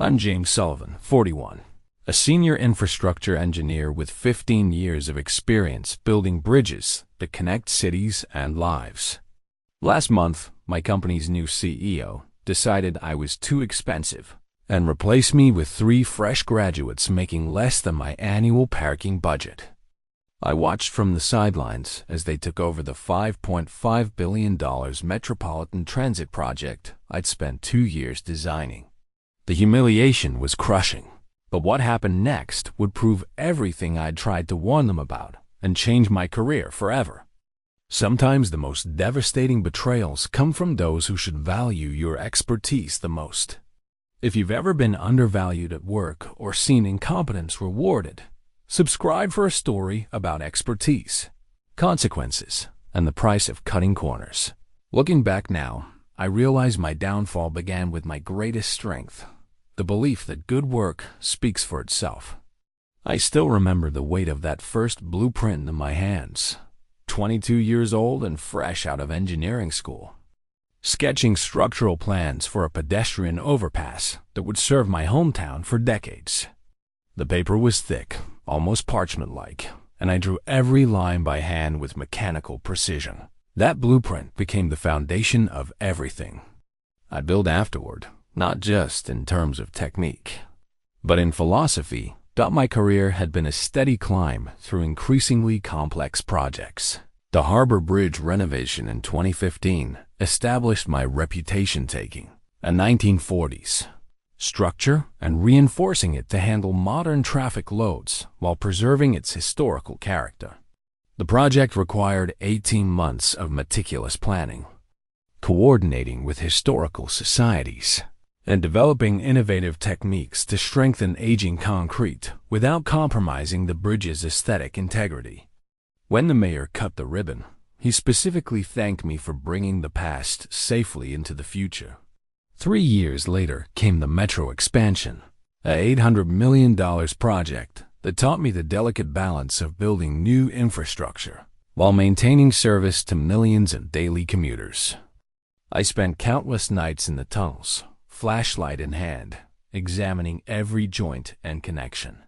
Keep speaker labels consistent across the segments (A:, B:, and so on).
A: I'm James Sullivan, 41, a senior infrastructure engineer with 15 years of experience building bridges that connect cities and lives. Last month, my company's new CEO decided I was too expensive and replaced me with 3 fresh graduates making less than my annual parking budget. I watched from the sidelines as they took over the $5.5 billion metropolitan transit project I'd spent 2 years designing. The humiliation was crushing, but what happened next would prove everything I'd tried to warn them about and change my career forever. Sometimes the most devastating betrayals come from those who should value your expertise the most. If you've ever been undervalued at work or seen incompetence rewarded, subscribe for a story about expertise, consequences, and the price of cutting corners. Looking back now, I realize my downfall began with my greatest strength, the belief that good work speaks for itself. I still remember the weight of that first blueprint in my hands, 22 years old and fresh out of engineering school, sketching structural plans for a pedestrian overpass that would serve my hometown for decades. The paper was thick, almost parchment-like, and I drew every line by hand with mechanical precision. That blueprint became the foundation of everything I built afterward, not just in terms of technique, but in philosophy. My career had been a steady climb through increasingly complex projects. The Harbor Bridge renovation in 2015 established my reputation taking a 1940s structure and reinforcing it to handle modern traffic loads while preserving its historical character. The project required 18 months of meticulous planning, coordinating with historical societies, and developing innovative techniques to strengthen aging concrete without compromising the bridge's aesthetic integrity. When the mayor cut the ribbon, he specifically thanked me for bringing the past safely into the future. 3 years later came the metro expansion, a $800 million project that taught me the delicate balance of building new infrastructure while maintaining service to millions of daily commuters. I spent countless nights in the tunnels, flashlight in hand, examining every joint and connection.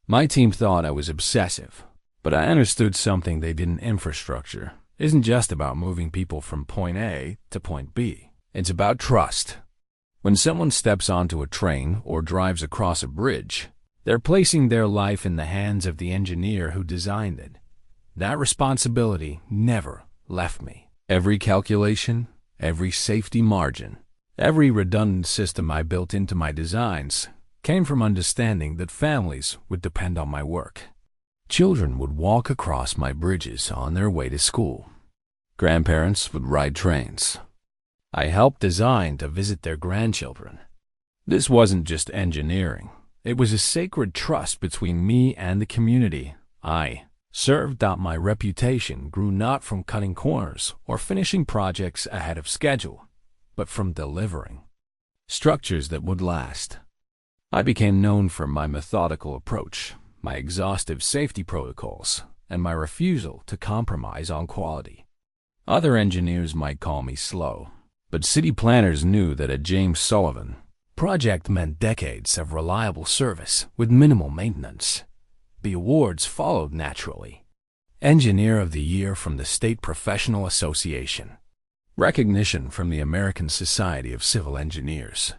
A: My team thought I was obsessive, but I understood something they didn't. Infrastructure isn't just about moving people from point A to point B. It's about trust. When someone steps onto a train or drives across a bridge, they're placing their life in the hands of the engineer who designed it. That responsibility never left me. Every calculation, every safety margin, every redundant system I built into my designs came from understanding that families would depend on my work. Children would walk across my bridges on their way to school. Grandparents would ride trains. I helped design to visit their grandchildren. This wasn't just engineering. It was a sacred trust between me and the community I served. My reputation grew not from cutting corners or finishing projects ahead of schedule, but from delivering structures that would last. I became known for my methodical approach, my exhaustive safety protocols, and my refusal to compromise on quality. Other engineers might call me slow, but city planners knew that at James Sullivan, project meant decades of reliable service with minimal maintenance. The awards followed naturally. Engineer of the Year from the State Professional Association, recognition from the American Society of Civil Engineers.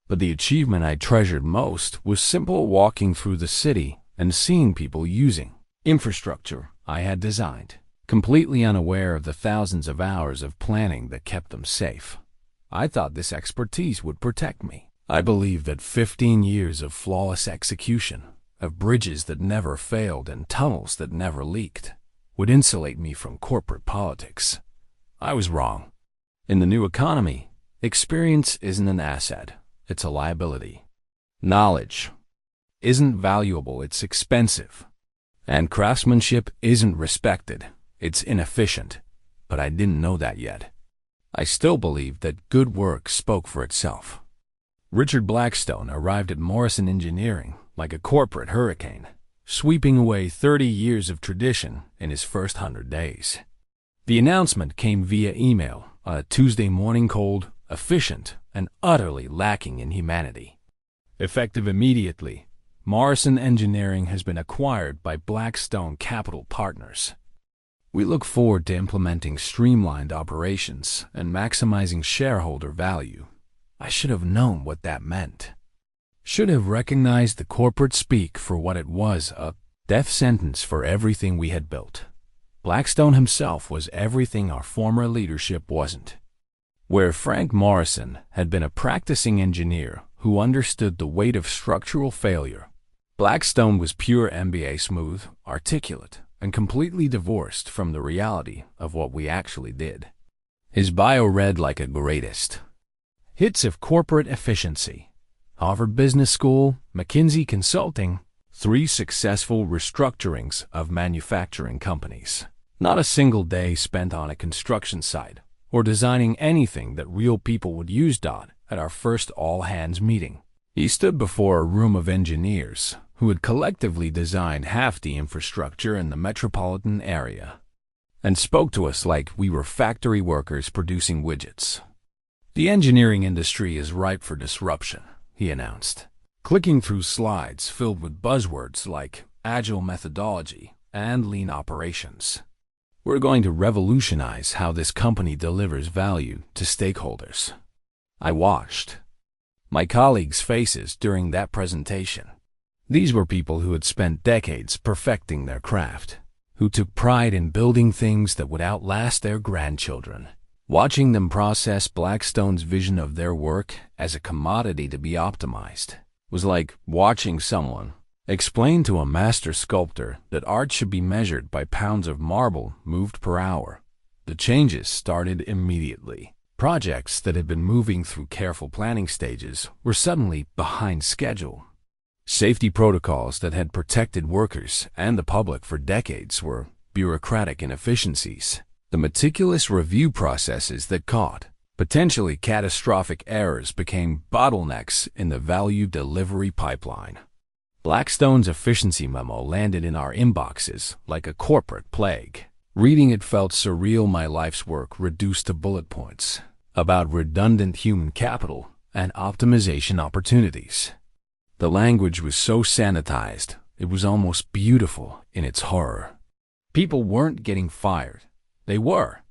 A: But the achievement I treasured most was simple walking through the city and seeing people using infrastructure I had designed, completely unaware of the thousands of hours of planning that kept them safe. I thought this expertise would protect me. I believed that 15 years of flawless execution, of bridges that never failed and tunnels that never leaked, would insulate me from corporate politics. I was wrong. In the new economy, experience isn't an asset, it's a liability. Knowledge isn't valuable, it's expensive. And craftsmanship isn't respected, it's inefficient. But I didn't know that yet. I still believed that good work spoke for itself. Richard Blackstone arrived at Morrison Engineering like a corporate hurricane, sweeping away 30 years of tradition in his first 100 days. The announcement came via email on a Tuesday morning, cold, efficient, and utterly lacking in humanity. Effective immediately, Morrison Engineering has been acquired by Blackstone Capital Partners. We look forward to implementing streamlined operations and maximizing shareholder value. I should have known what that meant. Should have recognized the corporate speak for what it was, a death sentence for everything we had built. Blackstone himself was everything our former leadership wasn't. Where Frank Morrison had been a practicing engineer who understood the weight of structural failure, Blackstone was pure MBA, smooth, articulate, and completely divorced from the reality of what we actually did. His bio read like a greatest hits of corporate efficiency, Harvard Business School, McKinsey Consulting, 3 successful restructurings of manufacturing companies. Not a single day spent on a construction site or designing anything that real people would use. At our first all-hands meeting, he stood before a room of engineers who had collectively designed half the infrastructure in the metropolitan area, and spoke to us like we were factory workers producing widgets. The engineering industry is ripe for disruption, he announced, clicking through slides filled with buzzwords like agile methodology and lean operations. We're going to revolutionize how this company delivers value to stakeholders. I watched my colleagues' faces during that presentation. These were people who had spent decades perfecting their craft, who took pride in building things that would outlast their grandchildren. Watching them process Blackstone's vision of their work as a commodity to be optimized was like watching someone explain to a master sculptor that art should be measured by pounds of marble moved per hour. The changes started immediately. Projects that had been moving through careful planning stages were suddenly behind schedule. Safety protocols that had protected workers and the public for decades were bureaucratic inefficiencies. The meticulous review processes that caught potentially catastrophic errors became bottlenecks in the value delivery pipeline. Blackstone's efficiency memo landed in our inboxes like a corporate plague. Reading it felt surreal. My life's work reduced to bullet points about redundant human capital and optimization opportunities. The language was so sanitized, it was almost beautiful in its horror. People weren't getting fired. They were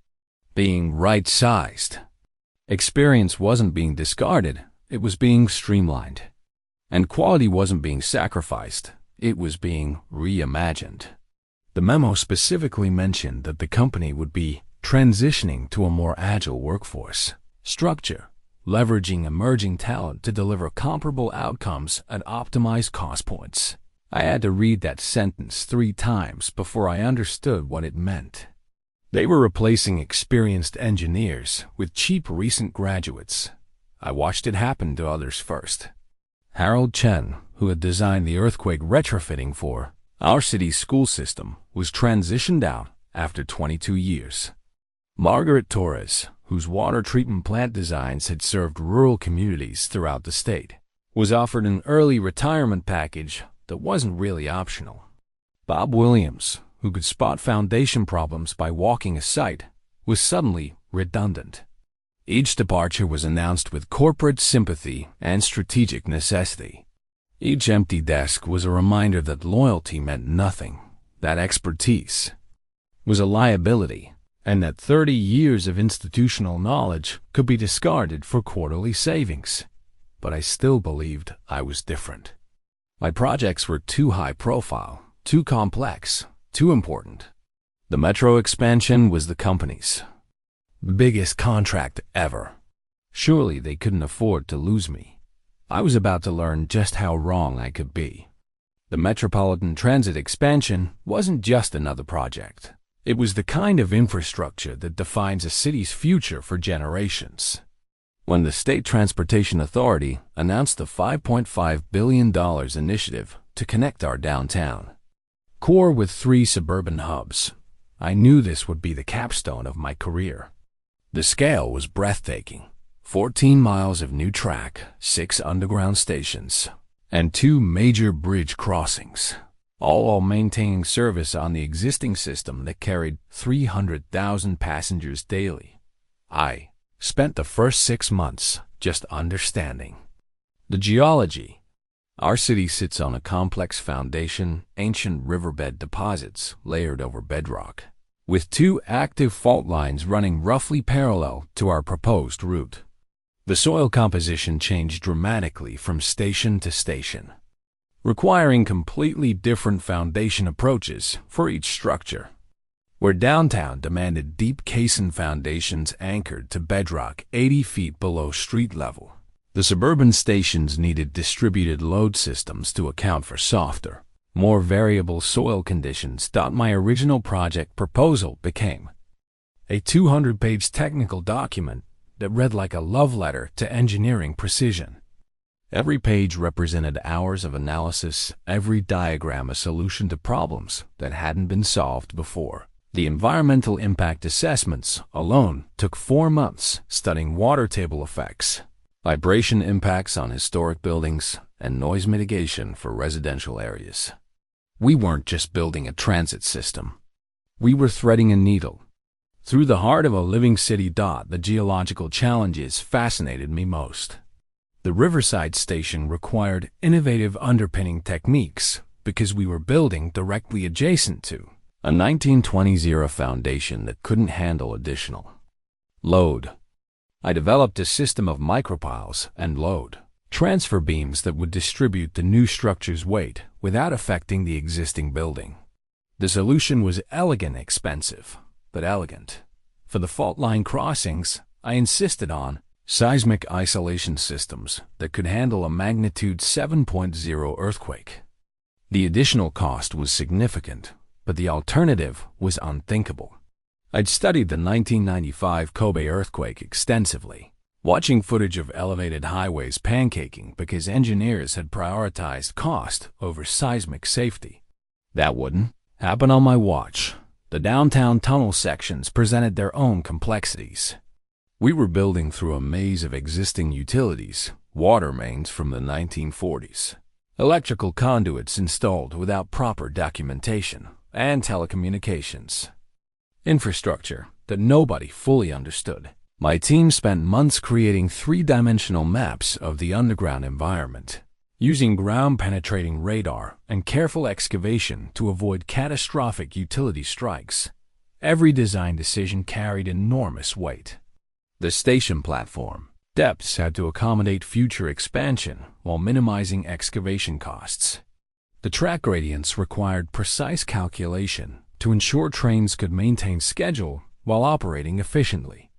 A: being right-sized. Experience wasn't being discarded, it was being streamlined. And quality wasn't being sacrificed, it was being reimagined. The memo specifically mentioned that the company would be transitioning to a more agile workforce structure, leveraging emerging talent to deliver comparable outcomes at optimized cost points. I had to read that sentence 3 times before I understood what it meant. They were replacing experienced engineers with cheap recent graduates. I watched it happen to others first. Harold Chen, who had designed the earthquake retrofitting for our city's school system, was transitioned out after 22 years. Margaret Torres, whose water treatment plant designs had served rural communities throughout the state, was offered an early retirement package that wasn't really optional. Bob Williams, who could spot foundation problems by walking a site, was suddenly redundant. Each departure was announced with corporate sympathy and strategic necessity. Each empty desk was a reminder that loyalty meant nothing, that expertise was a liability, and that 30 years of institutional knowledge could be discarded for quarterly savings. But I still believed I was different. My projects were too high profile, too complex, too important. The metro expansion was the company's biggest contract ever. Surely they couldn't afford to lose me. I was about to learn just how wrong I could be. The metropolitan transit expansion wasn't just another project. It was the kind of infrastructure that defines a city's future for generations. When the State Transportation Authority announced the $5.5 billion initiative to connect our downtown core with 3 suburban hubs, I knew this would be the capstone of my career. The scale was breathtaking. 14 miles of new track, 6 underground stations, and 2 major bridge crossings, all while maintaining service on the existing system that carried 300,000 passengers daily. I spent the first 6 months just understanding the geology, Our city sits on a complex foundation, ancient riverbed deposits layered over bedrock, with two active fault lines running roughly parallel to our proposed route. The soil composition changed dramatically from station to station, requiring completely different foundation approaches for each structure. Where downtown demanded deep caisson foundations anchored to bedrock 80 feet below street level, the suburban stations needed distributed load systems to account for softer, more variable soil conditions. My original project proposal became a 200-page technical document that read like a love letter to engineering precision. Every page represented hours of analysis, every diagram a solution to problems that hadn't been solved before. The environmental impact assessments alone took 4 months, studying water table effects, vibration impacts on historic buildings, and noise mitigation for residential areas. We weren't just building a transit system. We were threading a needle through the heart of a living city. The geological challenges fascinated me most. The Riverside Station required innovative underpinning techniques because we were building directly adjacent to a 1920s-era foundation that couldn't handle additional load. I developed a system of micropiles and load transfer beams that would distribute the new structure's weight without affecting the existing building. The solution was elegant, expensive, but elegant. For the fault line crossings, I insisted on seismic isolation systems that could handle a magnitude 7.0 earthquake. The additional cost was significant, but the alternative was unthinkable. I'd studied the 1995 Kobe earthquake extensively, watching footage of elevated highways pancaking because engineers had prioritized cost over seismic safety. That wouldn't happen on my watch. The downtown tunnel sections presented their own complexities. We were building through a maze of existing utilities, water mains from the 1940s, electrical conduits installed without proper documentation, and telecommunications infrastructure that nobody fully understood. My team spent months creating 3-dimensional maps of the underground environment, using ground-penetrating radar and careful excavation to avoid catastrophic utility strikes. Every design decision carried enormous weight. The station platform depths had to accommodate future expansion while minimizing excavation costs. The track gradients required precise calculation to ensure trains could maintain schedule while operating efficiently.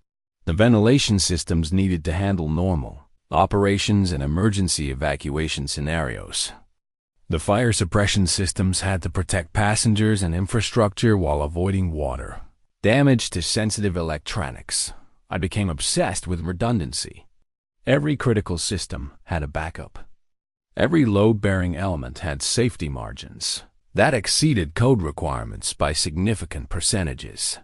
A: The ventilation systems needed to handle normal operations and emergency evacuation scenarios. The fire suppression systems had to protect passengers and infrastructure while avoiding water damage to sensitive electronics. I became obsessed with redundancy. Every critical system had a backup. Every load-bearing element had safety margins that exceeded code requirements by significant percentages.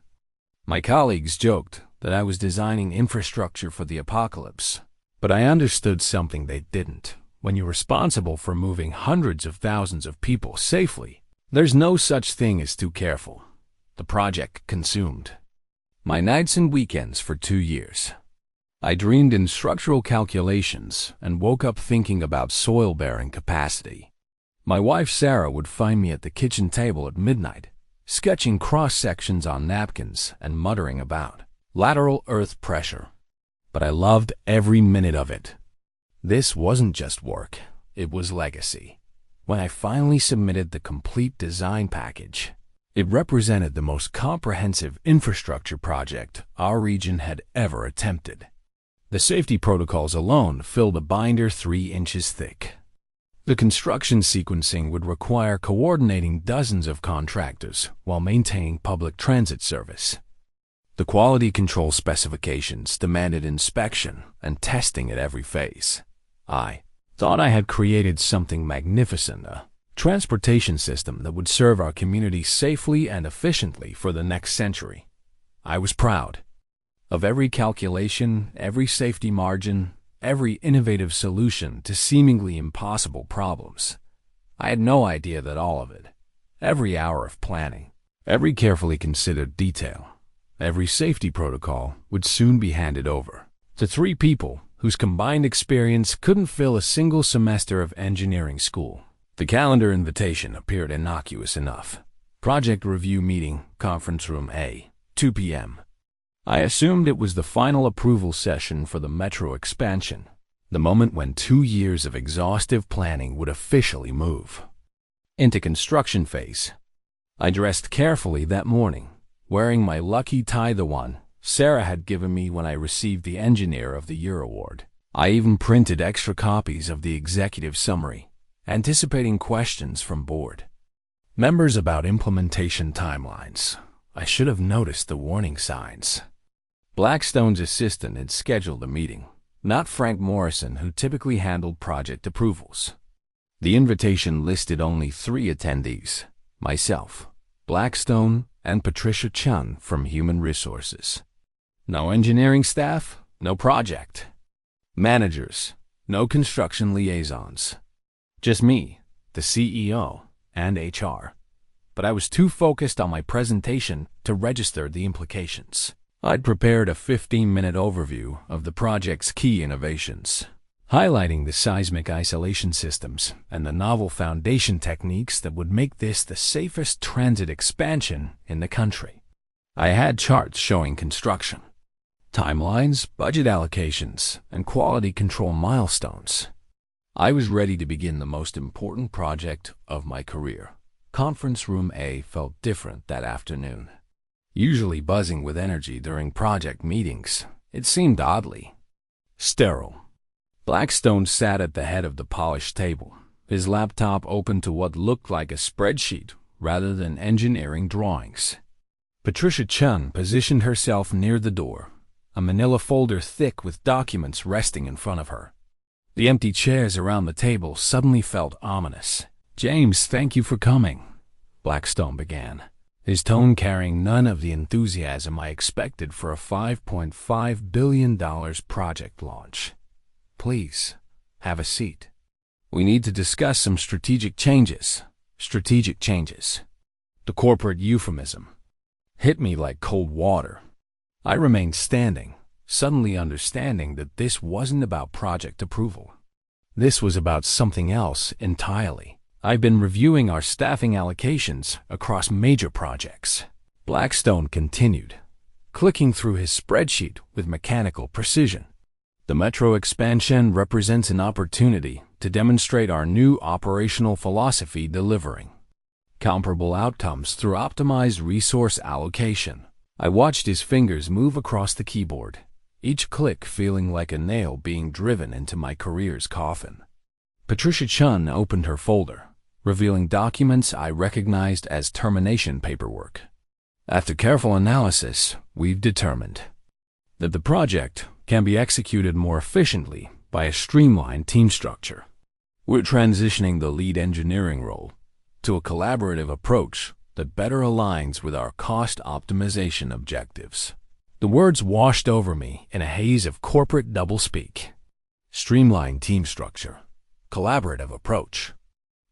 A: My colleagues joked that I was designing infrastructure for the apocalypse, but I understood something they didn't. When you're responsible for moving hundreds of thousands of people safely, there's no such thing as too careful. The project consumed my nights and weekends for 2 years. I dreamed in structural calculations and woke up thinking about soil-bearing capacity. My wife Sarah would find me at the kitchen table at midnight, sketching cross-sections on napkins and muttering about lateral earth pressure. But I loved every minute of it. This wasn't just work, it was legacy. When I finally submitted the complete design package, it represented the most comprehensive infrastructure project our region had ever attempted. The safety protocols alone filled a binder 3 inches thick. The construction sequencing would require coordinating dozens of contractors while maintaining public transit service. The quality control specifications demanded inspection and testing at every phase. I thought I had created something magnificent, a transportation system that would serve our community safely and efficiently for the next century. I was proud of every calculation, every safety margin, every innovative solution to seemingly impossible problems. I had no idea that all of it, every hour of planning, every carefully considered detail, every safety protocol would soon be handed over to 3 people whose combined experience couldn't fill a single semester of engineering school. The calendar invitation appeared innocuous enough. Project review meeting, conference room A, 2 p.m. I assumed it was the final approval session for the metro expansion, the moment when 2 years of exhaustive planning would officially move into construction phase. I dressed carefully that morning, wearing my lucky tie, the one Sarah had given me when I received the Engineer of the Year award. I even printed extra copies of the executive summary, anticipating questions from board members about implementation timelines. I should have noticed the warning signs. Blackstone's assistant had scheduled a meeting, not Frank Morrison, who typically handled project approvals. The invitation listed only 3 attendees: myself, Blackstone, and Patricia Chun from Human Resources. No engineering staff, no project managers, no construction liaisons. Just me, the CEO, and HR. But I was too focused on my presentation to register the implications. I'd prepared a 15-minute overview of the project's key innovations, highlighting the seismic isolation systems and the novel foundation techniques that would make this the safest transit expansion in the country. I had charts showing construction timelines, budget allocations, and quality control milestones. I was ready to begin the most important project of my career. Conference room A felt different that afternoon. Usually buzzing with energy during project meetings, it seemed oddly sterile. Blackstone sat at the head of the polished table, his laptop open to what looked like a spreadsheet rather than engineering drawings. Patricia Chun positioned herself near the door, a manila folder thick with documents resting in front of her. The empty chairs around the table suddenly felt ominous. "James, thank you for coming," Blackstone began, his tone carrying none of the enthusiasm I expected for a $5.5 billion project launch. "Please, have a seat. We need to discuss some strategic changes." Strategic changes. The corporate euphemism hit me like cold water. I remained standing, suddenly understanding that this wasn't about project approval. This was about something else entirely. I've been reviewing our staffing allocations across major projects. Blackstone continued, clicking through his spreadsheet with mechanical precision. The metro expansion represents an opportunity to demonstrate our new operational philosophy, delivering comparable outcomes through optimized resource allocation. I watched his fingers move across the keyboard, each click feeling like a nail being driven into my career's coffin. Patricia Chun opened her folder, revealing documents I recognized as termination paperwork. After careful analysis, we've determined that the project can be executed more efficiently by a streamlined team structure. We're transitioning the lead engineering role to a collaborative approach that better aligns with our cost optimization objectives. The words washed over me in a haze of corporate doublespeak. Streamlined team structure, collaborative approach,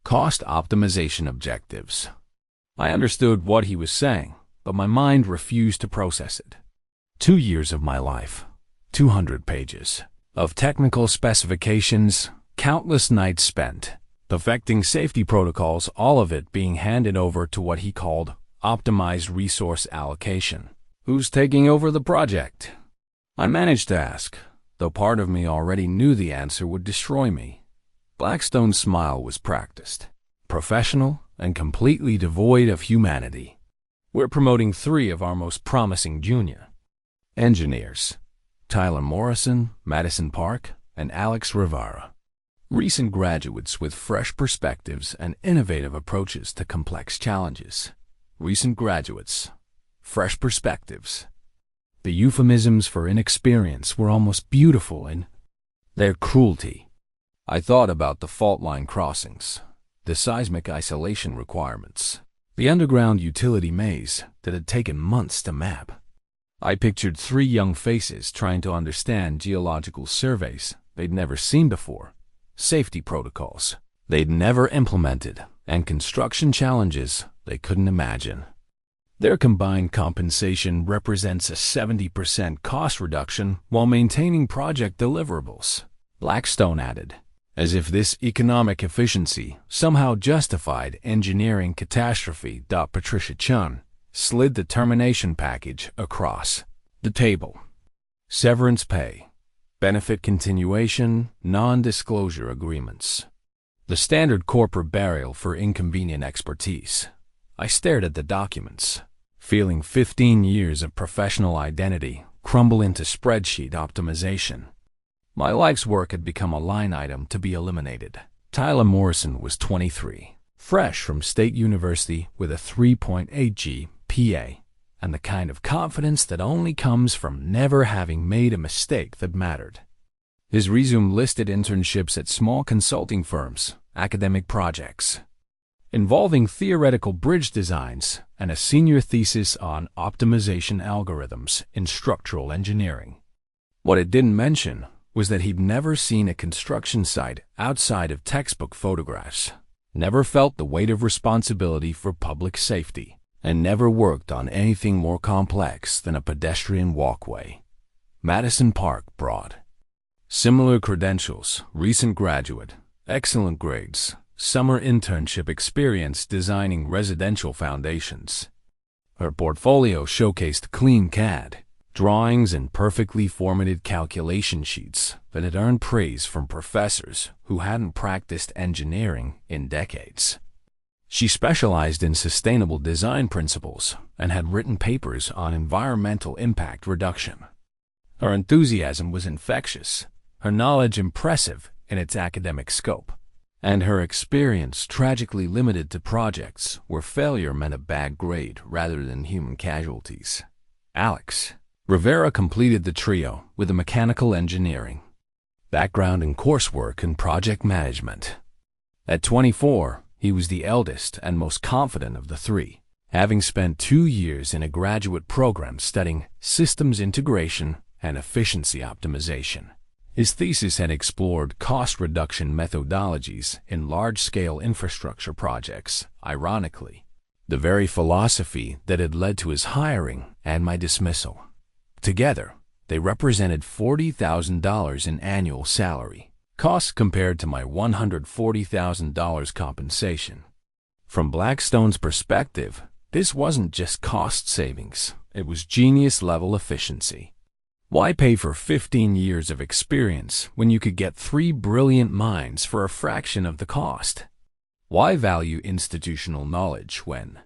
A: cost optimization objectives. I understood what he was saying, but my mind refused to process it. 2 years of my life, 200 pages of technical specifications, countless nights spent perfecting safety protocols, all of it being handed over to what he called optimized resource allocation. Who's taking over the project? I managed to ask, though part of me already knew the answer would destroy me. Blackstone's smile was practiced, professional, and completely devoid of humanity. We're promoting 3 of our most promising junior engineers: Tyler Morrison, Madison Park, and Alex Rivera. Recent graduates with fresh perspectives and innovative approaches to complex challenges. Recent graduates, fresh perspectives. The euphemisms for inexperience were almost beautiful in their cruelty. I thought about the fault line crossings, the seismic isolation requirements, the underground utility maze that had taken months to map. I pictured 3 young faces trying to understand geological surveys they'd never seen before, safety protocols they'd never implemented, and construction challenges they couldn't imagine. Their combined compensation represents a 70% cost reduction while maintaining project deliverables, Blackstone added, as if this economic efficiency somehow justified engineering catastrophe. Patricia Chun slid the termination package across the table. Severance pay, benefit continuation, non-disclosure agreements. The standard corporate burial for inconvenient expertise. I stared at the documents, feeling 15 years of professional identity crumble into spreadsheet optimization. My life's work had become a line item to be eliminated. Tyler Morrison was 23, fresh from State University with a 3.8 GPA, and the kind of confidence that only comes from never having made a mistake that mattered. His resume listed internships at small consulting firms, academic projects, involving theoretical bridge designs, and a senior thesis on optimization algorithms in structural engineering. What it didn't mention was that he'd never seen a construction site outside of textbook photographs, never felt the weight of responsibility for public safety, and never worked on anything more complex than a pedestrian walkway. Madison Park Broad. Similar credentials, recent graduate, excellent grades, summer internship experience designing residential foundations. Her portfolio showcased clean CAD, drawings and perfectly formatted calculation sheets that had earned praise from professors who hadn't practiced engineering in decades. She specialized in sustainable design principles and had written papers on environmental impact reduction. Her enthusiasm was infectious, her knowledge impressive in its academic scope, and her experience tragically limited to projects where failure meant a bad grade rather than human casualties. Alex Rivera completed the trio with a mechanical engineering background in coursework and project management. At 24, he was the eldest and most confident of the three, having spent 2 years in a graduate program studying systems integration and efficiency optimization. His thesis had explored cost reduction methodologies in large-scale infrastructure projects, ironically, the very philosophy that had led to his hiring and my dismissal. Together, they represented $40,000 in annual salary, costs compared to my $140,000 compensation. From Blackstone's perspective, this wasn't just cost savings, it was genius-level efficiency. Why pay for 15 years of experience when you could get 3 brilliant minds for a fraction of the cost? Why value institutional knowledge when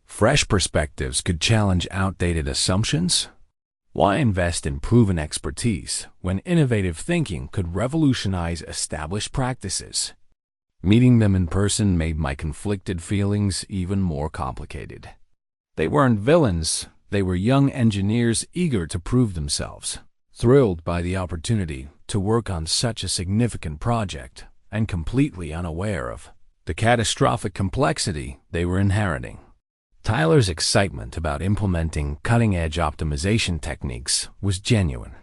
A: fresh perspectives could challenge outdated assumptions? Why invest in proven expertise when innovative thinking could revolutionize established practices? Meeting them in person made my conflicted feelings even more complicated. They weren't villains. They were young engineers eager to prove themselves, thrilled by the opportunity to work on such a significant project, and completely unaware of the catastrophic complexity they were inheriting. Tyler's excitement about implementing cutting-edge optimization techniques was genuine.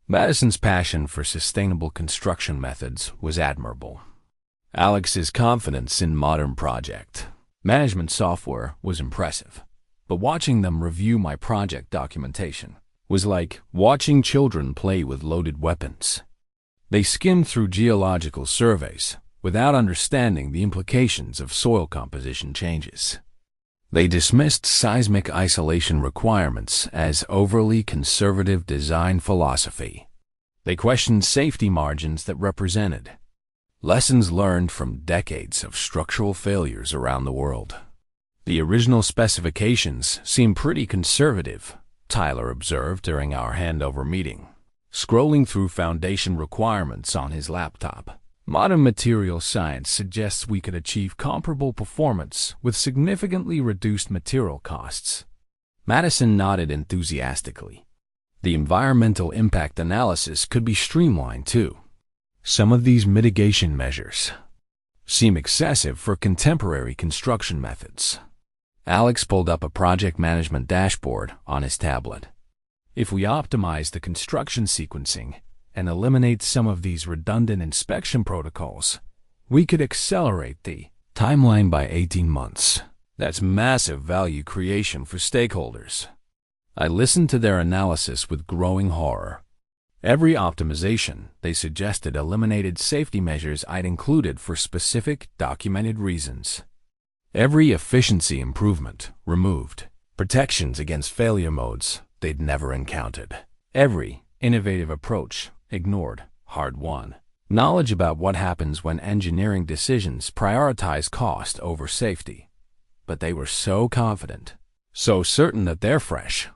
A: Madison's passion for sustainable construction methods was admirable. Alex's confidence in modern project management software was impressive. But watching them review my project documentation was like watching children play with loaded weapons. They skimmed through geological surveys without understanding the implications of soil composition changes. They dismissed seismic isolation requirements as overly conservative design philosophy. They questioned safety margins that represented lessons learned from decades of structural failures around the world. The original specifications seem pretty conservative, Tyler observed during our handover meeting, scrolling through foundation requirements on his laptop. Modern material science suggests we could achieve comparable performance with significantly reduced material costs. Madison nodded enthusiastically. The environmental impact analysis could be streamlined too. Some of these mitigation measures seem excessive for contemporary construction methods. Alex pulled up a project management dashboard on his tablet. If we optimize the construction sequencing and eliminate some of these redundant inspection protocols, we could accelerate the timeline by 18 months. That's massive value creation for stakeholders. I listened to their analysis with growing horror. Every optimization they suggested eliminated safety measures I'd included for specific, documented reasons. Every efficiency improvement removed protections against failure modes they'd never encountered. Every innovative approach ignored hard-won knowledge about what happens when engineering decisions prioritize cost over safety. But they were so confident, so certain that their fresh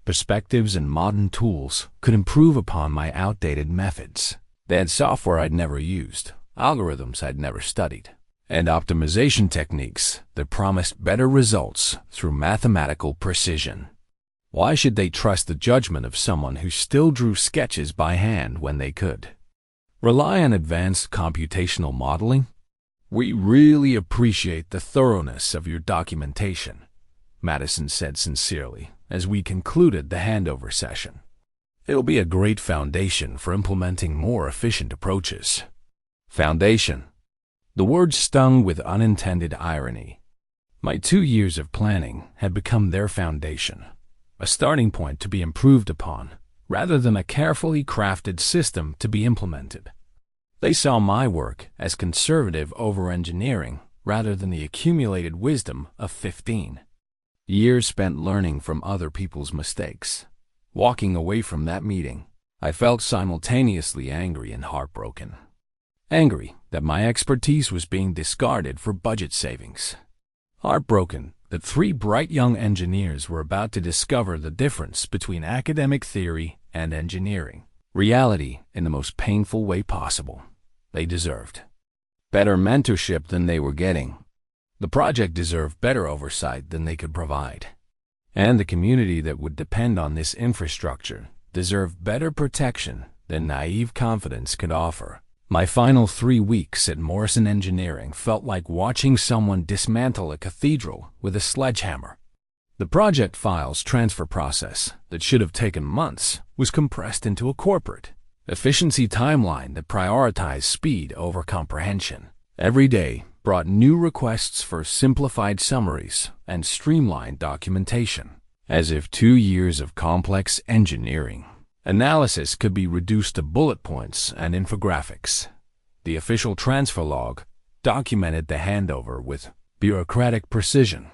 A: perspectives and modern tools could improve upon my outdated methods. They had software I'd never used, algorithms I'd never studied, and optimization techniques that promised better results through mathematical precision. Why should they trust the judgment of someone who still drew sketches by hand when they could rely on advanced computational modeling? "We really appreciate the thoroughness of your documentation," Madison said sincerely as we concluded the handover session. "It'll be a great foundation for implementing more efficient approaches." Foundation. The word stung with unintended irony. My 2 years of planning had become their foundation, a starting point to be improved upon, rather than a carefully crafted system to be implemented. They saw my work as conservative over-engineering rather than the accumulated wisdom of 15 years spent learning from other people's mistakes. Walking away from that meeting, I felt simultaneously angry and heartbroken. Angry that my expertise was being discarded for budget savings. Heartbroken that 3 bright young engineers were about to discover the difference between academic theory and engineering. Reality in the most painful way possible. They deserved better mentorship than they were getting. The project deserved better oversight than they could provide. And the community that would depend on this infrastructure deserved better protection than naive confidence could offer. My final 3 weeks at Morrison Engineering felt like watching someone dismantle a cathedral with a sledgehammer. The project files transfer process that should have taken months was compressed into a corporate efficiency timeline that prioritized speed over comprehension. Every day brought new requests for simplified summaries and streamlined documentation, as if 2 years of complex engineering analysis could be reduced to bullet points and infographics. The official transfer log documented the handover with bureaucratic precision.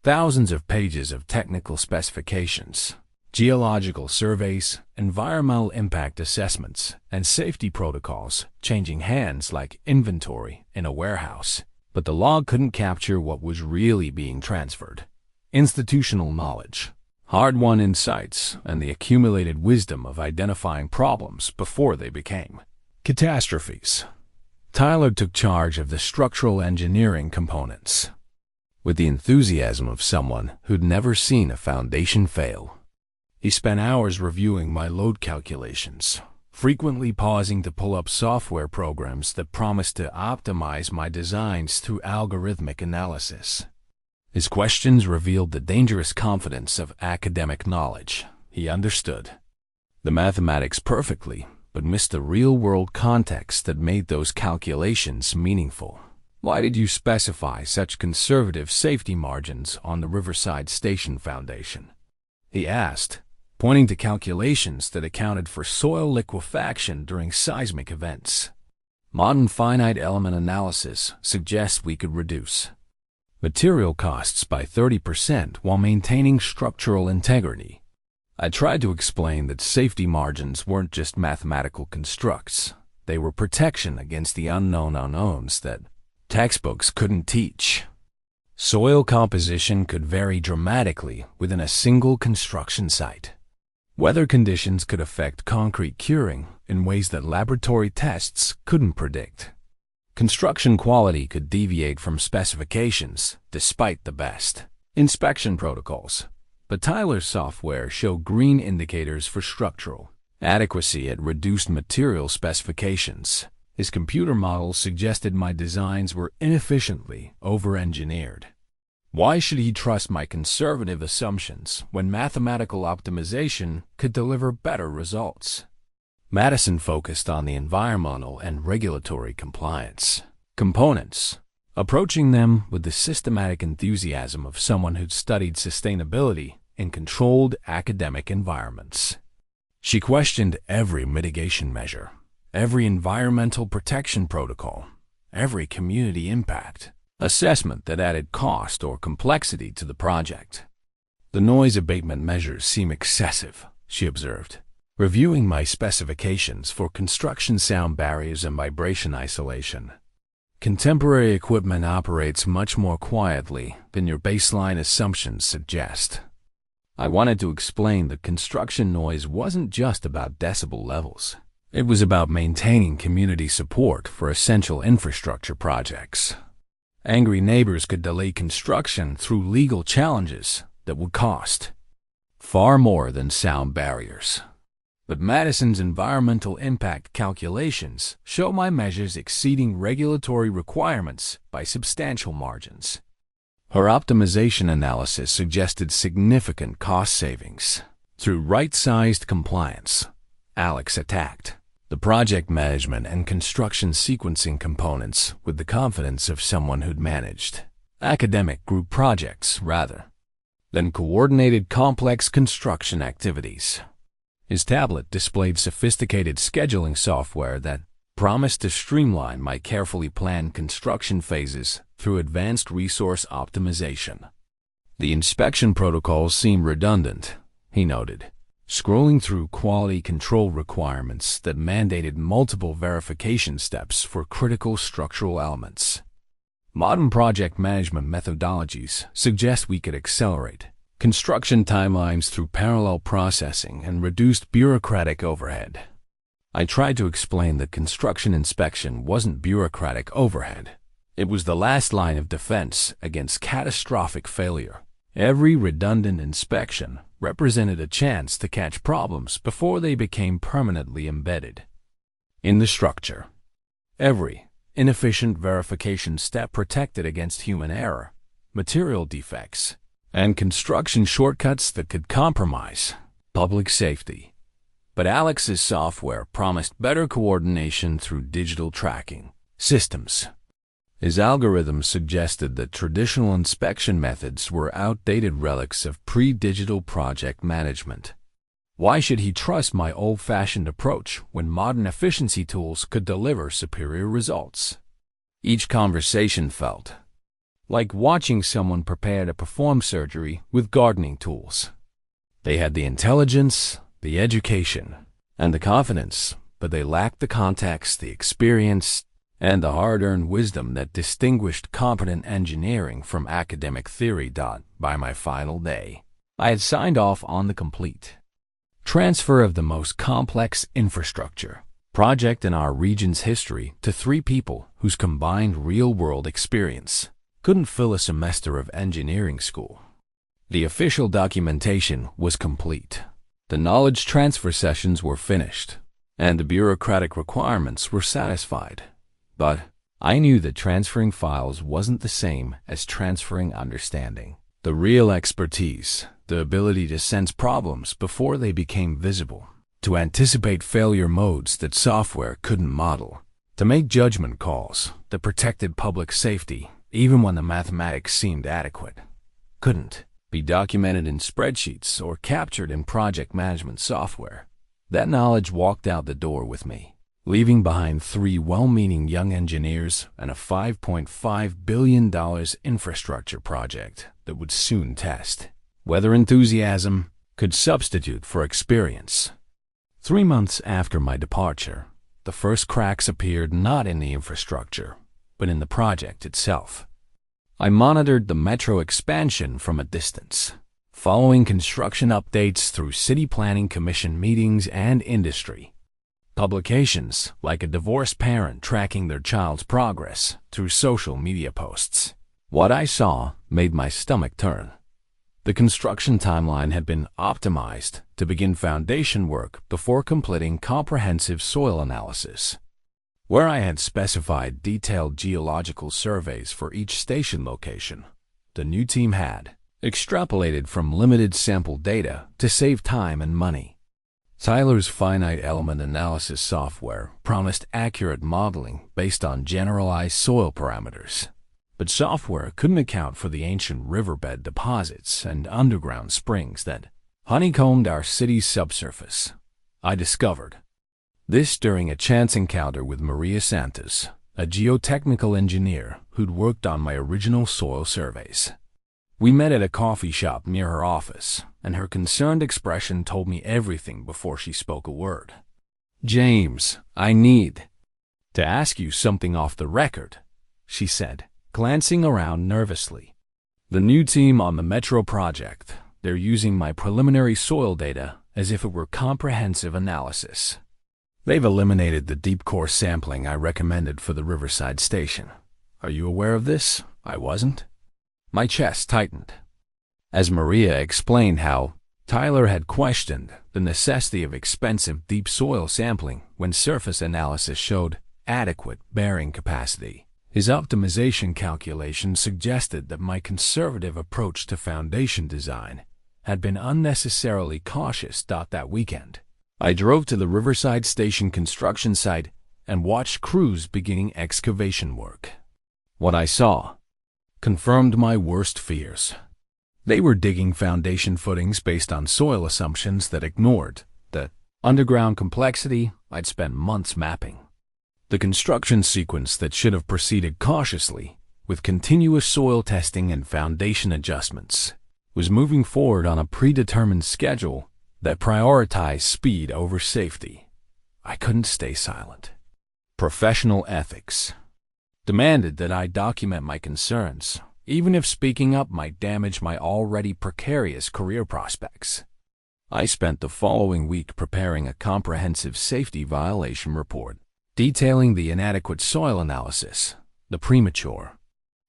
A: Thousands of pages of technical specifications, geological surveys, environmental impact assessments, and safety protocols changing hands like inventory in a warehouse. But the log couldn't capture what was really being transferred: institutional knowledge, hard-won insights, and the accumulated wisdom of identifying problems before they became catastrophes. Tyler took charge of the structural engineering components with the enthusiasm of someone who'd never seen a foundation fail. He spent hours reviewing my load calculations, frequently pausing to pull up software programs that promised to optimize my designs through algorithmic analysis. His questions revealed the dangerous confidence of academic knowledge. He understood the mathematics perfectly, but missed the real-world context that made those calculations meaningful. "Why did you specify such conservative safety margins on the Riverside Station Foundation?" he asked, pointing to calculations that accounted for soil liquefaction during seismic events. Modern finite element analysis suggests we could reduce material costs by 30% while maintaining structural integrity. I tried to explain that safety margins weren't just mathematical constructs. They were protection against the unknown unknowns that textbooks couldn't teach. Soil composition could vary dramatically within a single construction site. Weather conditions could affect concrete curing in ways that laboratory tests couldn't predict. Construction quality could deviate from specifications despite the best inspection protocols. But Tyler's software showed green indicators for structural adequacy at reduced material specifications. His computer models suggested my designs were inefficiently over-engineered. Why should he trust my conservative assumptions when mathematical optimization could deliver better results? Madison focused on the environmental and regulatory compliance components approaching them with the systematic enthusiasm of someone who'd studied sustainability in controlled academic environments. She questioned every mitigation measure, every environmental protection protocol, every community impact assessment that added cost or complexity to the project. The noise abatement measures seem excessive, she observed, reviewing my specifications for construction sound barriers and vibration isolation. Contemporary equipment operates much more quietly than your baseline assumptions suggest. I wanted to explain that construction noise wasn't just about decibel levels. It was about maintaining community support for essential infrastructure projects. Angry neighbors could delay construction through legal challenges that would cost far more than sound barriers. But Madison's environmental impact calculations show my measures exceeding regulatory requirements by substantial margins. Her optimization analysis suggested significant cost savings. Through right-sized compliance, Alex attacked the project management and construction sequencing components with the confidence of someone who'd managed academic group projects rather than coordinated complex construction activities. His tablet displayed sophisticated scheduling software that promised to streamline my carefully planned construction phases through advanced resource optimization. The inspection protocols seem redundant, he noted, scrolling through quality control requirements that mandated multiple verification steps for critical structural elements. Modern project management methodologies suggest we could accelerate construction timelines through parallel processing and reduced bureaucratic overhead. I tried to explain that construction inspection wasn't bureaucratic overhead. It was the last line of defense against catastrophic failure. Every redundant inspection represented a chance to catch problems before they became permanently embedded in the structure. Every inefficient verification step protected against human error, material defects, and construction shortcuts that could compromise public safety. But Alex's software promised better coordination through digital tracking systems. His algorithms suggested that traditional inspection methods were outdated relics of pre-digital project management. Why should he trust my old-fashioned approach when modern efficiency tools could deliver superior results? Each conversation felt like watching someone prepare to perform surgery with gardening tools. They had the intelligence, the education, and the confidence, but they lacked the context, the experience, and the hard-earned wisdom that distinguished competent engineering from academic theory. By my final day, I had signed off on the complete transfer of the most complex infrastructure project in our region's history to 3 people whose combined real-world experience couldn't fill a semester of engineering school. The official documentation was complete. The knowledge transfer sessions were finished, and the bureaucratic requirements were satisfied. But I knew that transferring files wasn't the same as transferring understanding. The real expertise, the ability to sense problems before they became visible, to anticipate failure modes that software couldn't model, to make judgment calls that protected public safety even when the mathematics seemed adequate, couldn't be documented in spreadsheets or captured in project management software. That knowledge walked out the door with me, leaving behind 3 well-meaning young engineers and a $5.5 billion infrastructure project that would soon test whether enthusiasm could substitute for experience. 3 months after my departure, the first cracks appeared not in the infrastructure, but in the project itself. I monitored the metro expansion from a distance, following construction updates through City Planning Commission meetings and industry publications, like a divorced parent tracking their child's progress through social media posts. What I saw made my stomach turn. The construction timeline had been optimized to begin foundation work before completing comprehensive soil analysis. Where I had specified detailed geological surveys for each station location, the new team had extrapolated from limited sample data to save time and money. Tyler's finite element analysis software promised accurate modeling based on generalized soil parameters. But software couldn't account for the ancient riverbed deposits and underground springs that honeycombed our city's subsurface. I discovered this during a chance encounter with Maria Santos, a geotechnical engineer who'd worked on my original soil surveys. We met at a coffee shop near her office, and her concerned expression told me everything before she spoke a word. "James, I need to ask you something off the record," she said, glancing around nervously. "The new team on the Metro project, they're using my preliminary soil data as if it were comprehensive analysis. They've eliminated the deep core sampling I recommended for the Riverside station. Are you aware of this? I wasn't." My chest tightened as Maria explained how Tyler had questioned the necessity of expensive deep soil sampling when surface analysis showed adequate bearing capacity. His optimization calculations suggested that my conservative approach to foundation design had been unnecessarily cautious. That weekend, I drove to the Riverside Station construction site and watched crews beginning excavation work. What I saw confirmed my worst fears. They were digging foundation footings based on soil assumptions that ignored the underground complexity I'd spent months mapping. The construction sequence that should have proceeded cautiously, with continuous soil testing and foundation adjustments, was moving forward on a predetermined schedule that prioritized speed over safety. I couldn't stay silent. Professional ethics demanded that I document my concerns, even if speaking up might damage my already precarious career prospects. I spent the following week preparing a comprehensive safety violation report, detailing the inadequate soil analysis, the premature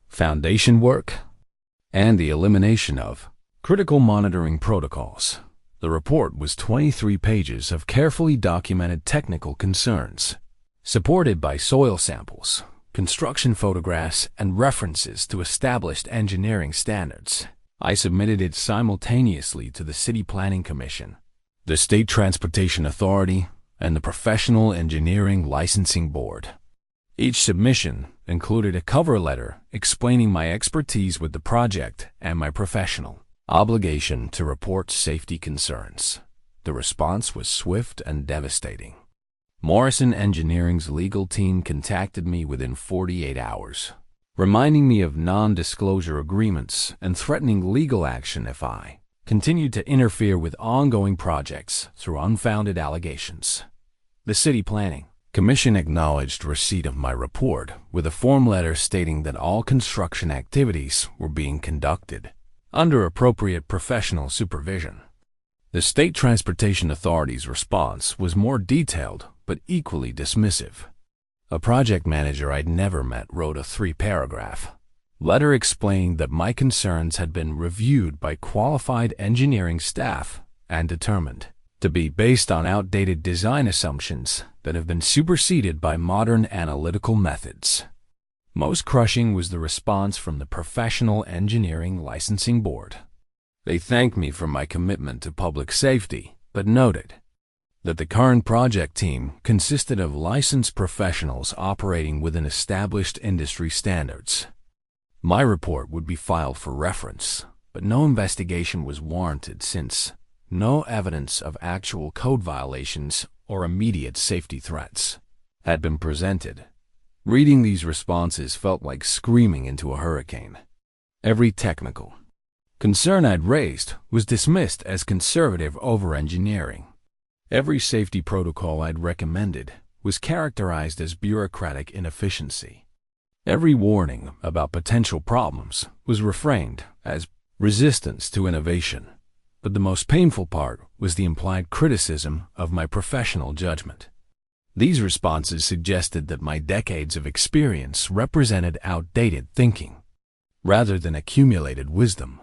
A: foundation work, and the elimination of critical monitoring protocols. The report was 23 pages of carefully documented technical concerns, supported by soil samples, construction photographs, and references to established engineering standards. I submitted it simultaneously to the City Planning Commission, the State Transportation Authority, and the Professional Engineering Licensing Board. Each submission included a cover letter explaining my expertise with the project and my professional obligation to report safety concerns. The response was swift and devastating. Morrison Engineering's legal team contacted me within 48 hours, reminding me of non-disclosure agreements and threatening legal action if I continued to interfere with ongoing projects through unfounded allegations. The City Planning Commission acknowledged receipt of my report with a form letter stating that all construction activities were being conducted under appropriate professional supervision. The State Transportation Authority's response was more detailed but equally dismissive. A project manager I'd never met wrote a 3-paragraph letter explaining that my concerns had been reviewed by qualified engineering staff and determined to be based on outdated design assumptions that have been superseded by modern analytical methods. Most crushing was the response from the Professional Engineering Licensing Board. They thanked me for my commitment to public safety, but noted that the current project team consisted of licensed professionals operating within established industry standards. My report would be filed for reference, but no investigation was warranted since no evidence of actual code violations or immediate safety threats had been presented. Reading these responses felt like screaming into a hurricane. Every technical concern I'd raised was dismissed as conservative over-engineering. Every safety protocol I'd recommended was characterized as bureaucratic inefficiency. Every warning about potential problems was reframed as resistance to innovation. But the most painful part was the implied criticism of my professional judgment. These responses suggested that my decades of experience represented outdated thinking, rather than accumulated wisdom.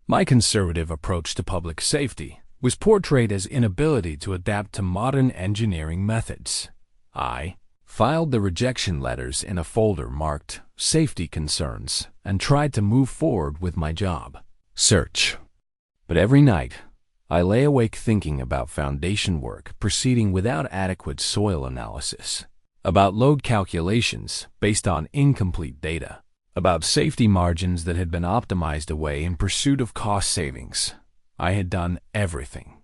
A: My conservative approach to public safety was portrayed as inability to adapt to modern engineering methods. I filed the rejection letters in a folder marked Safety Concerns and tried to move forward with my job search. But every night, I lay awake thinking about foundation work proceeding without adequate soil analysis, about load calculations based on incomplete data, about safety margins that had been optimized away in pursuit of cost savings. I had done everything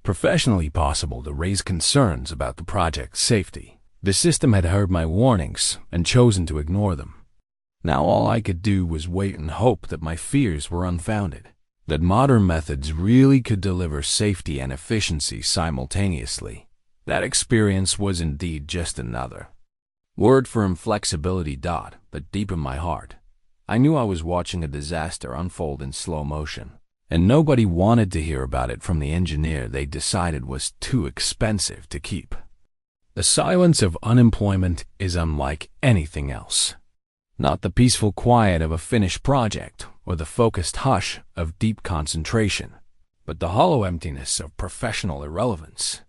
A: professionally possible to raise concerns about the project's safety. The system had heard my warnings and chosen to ignore them. Now all I could do was wait and hope that my fears were unfounded, that modern methods really could deliver safety and efficiency simultaneously. That experience was indeed just another word for inflexibility. But deep in my heart, I knew I was watching a disaster unfold in slow motion, and nobody wanted to hear about it from the engineer they decided was too expensive to keep. The silence of unemployment is unlike anything else. Not the peaceful quiet of a finished project or the focused hush of deep concentration, but the hollow emptiness of professional irrelevance.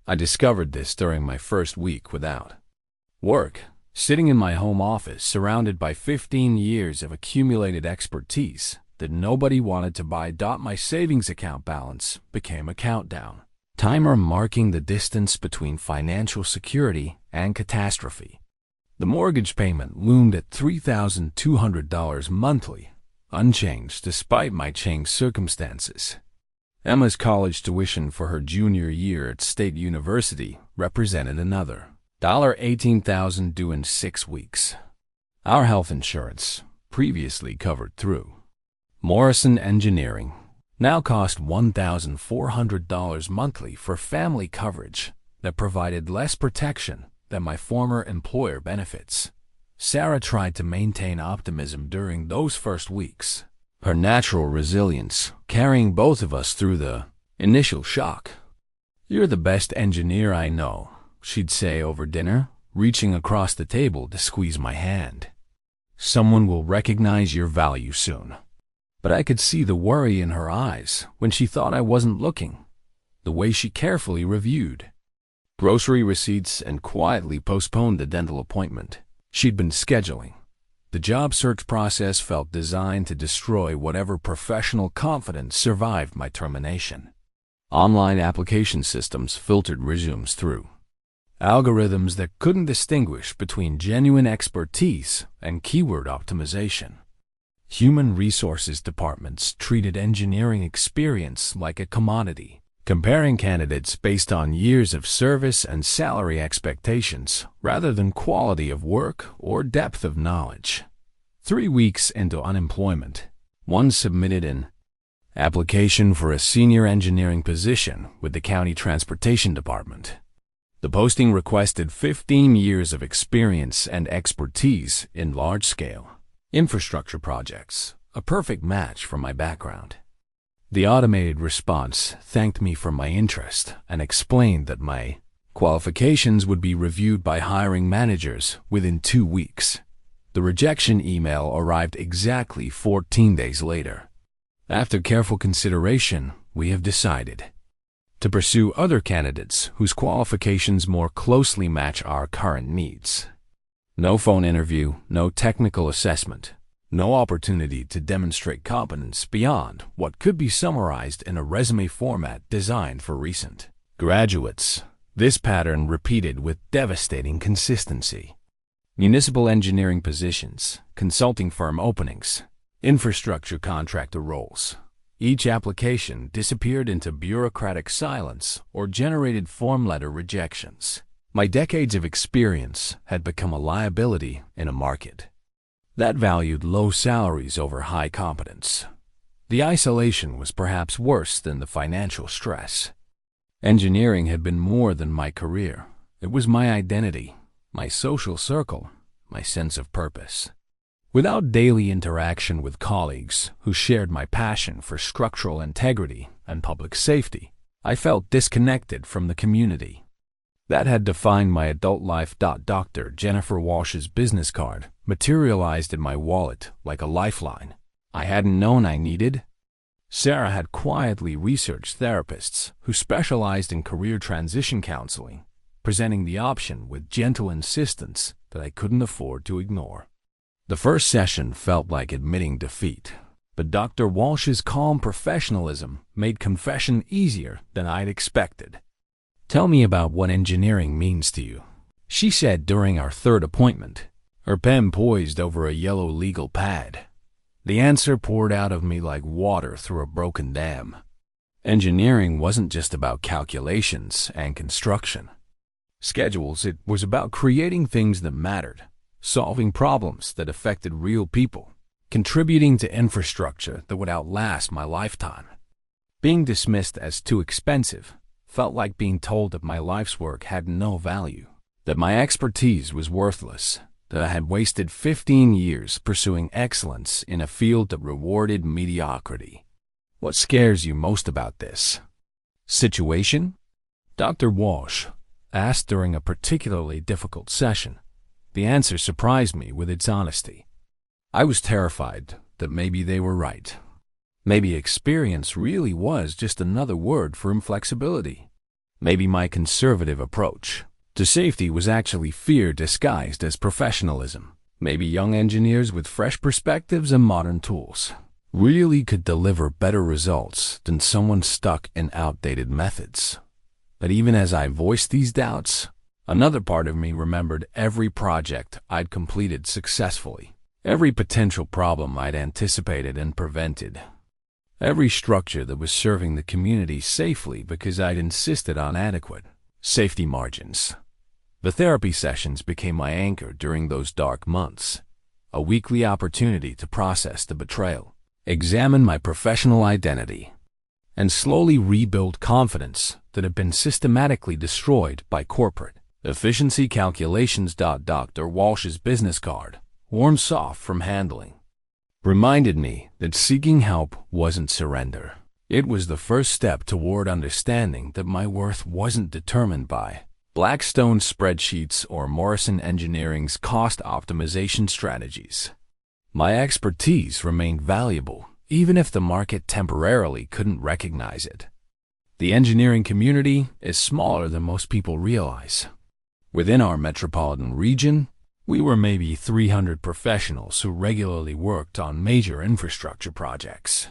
A: I discovered this during my first week without work, sitting in my home office surrounded by 15 years of accumulated expertise that nobody wanted to buy. My savings account balance became a countdown timer marking the distance between financial security and catastrophe. The mortgage payment loomed at $3,200 monthly, unchanged despite my changed circumstances. Emma's college tuition for her junior year at State University represented another $18,000 due in 6 weeks. Our health insurance, previously covered through Morrison Engineering, now cost $1,400 monthly for family coverage that provided less protection than my former employer benefits. Sarah tried to maintain optimism during those first weeks, her natural resilience carrying both of us through the initial shock. "You're the best engineer I know," she'd say over dinner, reaching across the table to squeeze my hand. "Someone will recognize your value soon." But I could see the worry in her eyes when she thought I wasn't looking, the way she carefully reviewed grocery receipts and quietly postponed the dental appointment she'd been scheduling. The job search process felt designed to destroy whatever professional confidence survived my termination. Online application systems filtered resumes through algorithms that couldn't distinguish between genuine expertise and keyword optimization. Human resources departments treated engineering experience like a commodity, comparing candidates based on years of service and salary expectations rather than quality of work or depth of knowledge. 3 weeks into unemployment, one submitted an application for a senior engineering position with the county transportation department. The posting requested 15 years of experience and expertise in large-scale infrastructure projects, a perfect match for my background. The automated response thanked me for my interest and explained that my qualifications would be reviewed by hiring managers within 2 weeks. The rejection email arrived exactly 14 days later. "After careful consideration, we have decided to pursue other candidates whose qualifications more closely match our current needs." No phone interview, no technical assessment, no opportunity to demonstrate competence beyond what could be summarized in a resume format designed for recent graduates. This pattern repeated with devastating consistency. Municipal engineering positions, consulting firm openings, infrastructure contractor roles. Each application disappeared into bureaucratic silence or generated form letter rejections. My decades of experience had become a liability in a market that valued low salaries over high competence. The isolation was perhaps worse than the financial stress. Engineering had been more than my career. It was my identity, my social circle, my sense of purpose. Without daily interaction with colleagues who shared my passion for structural integrity and public safety, I felt disconnected from the community that had defined my adult life. Dr. Jennifer Walsh's business card materialized in my wallet like a lifeline I hadn't known I needed. Sarah had quietly researched therapists who specialized in career transition counseling, presenting the option with gentle insistence that I couldn't afford to ignore. The first session felt like admitting defeat, but Dr. Walsh's calm professionalism made confession easier than I'd expected. "Tell me about what engineering means to you," she said during our third appointment. her pen poised over a yellow legal pad. The answer poured out of me like water through a broken dam. Engineering wasn't just about calculations and construction schedules. It was about creating things that mattered, solving problems that affected real people, contributing to infrastructure that would outlast my lifetime. Being dismissed as too expensive felt like being told that my life's work had no value, that my expertise was worthless, that I had wasted 15 years pursuing excellence in a field that rewarded mediocrity. What scares you most about this situation? Dr. Walsh asked during a particularly difficult session. The answer surprised me with its honesty. I was terrified that maybe they were right. Maybe experience really was just another word for inflexibility. Maybe my conservative approach to safety was actually fear disguised as professionalism. Maybe young engineers with fresh perspectives and modern tools really could deliver better results than someone stuck in outdated methods. But even as I voiced these doubts, another part of me remembered every project I'd completed successfully, every potential problem I'd anticipated and prevented, every structure that was serving the community safely because I'd insisted on adequate safety margins. The therapy sessions became my anchor during those dark months, a weekly opportunity to process the betrayal, examine my professional identity, and slowly rebuild confidence that had been systematically destroyed by corporate efficiency calculations. Dr. Walsh's business card, worn soft from handling, reminded me that seeking help wasn't surrender. It was the first step toward understanding that my worth wasn't determined by Blackstone spreadsheets or Morrison Engineering's cost optimization strategies. My expertise remained valuable, even if the market temporarily couldn't recognize it. The engineering community is smaller than most people realize. Within our metropolitan region, we were maybe 300 professionals who regularly worked on major infrastructure projects.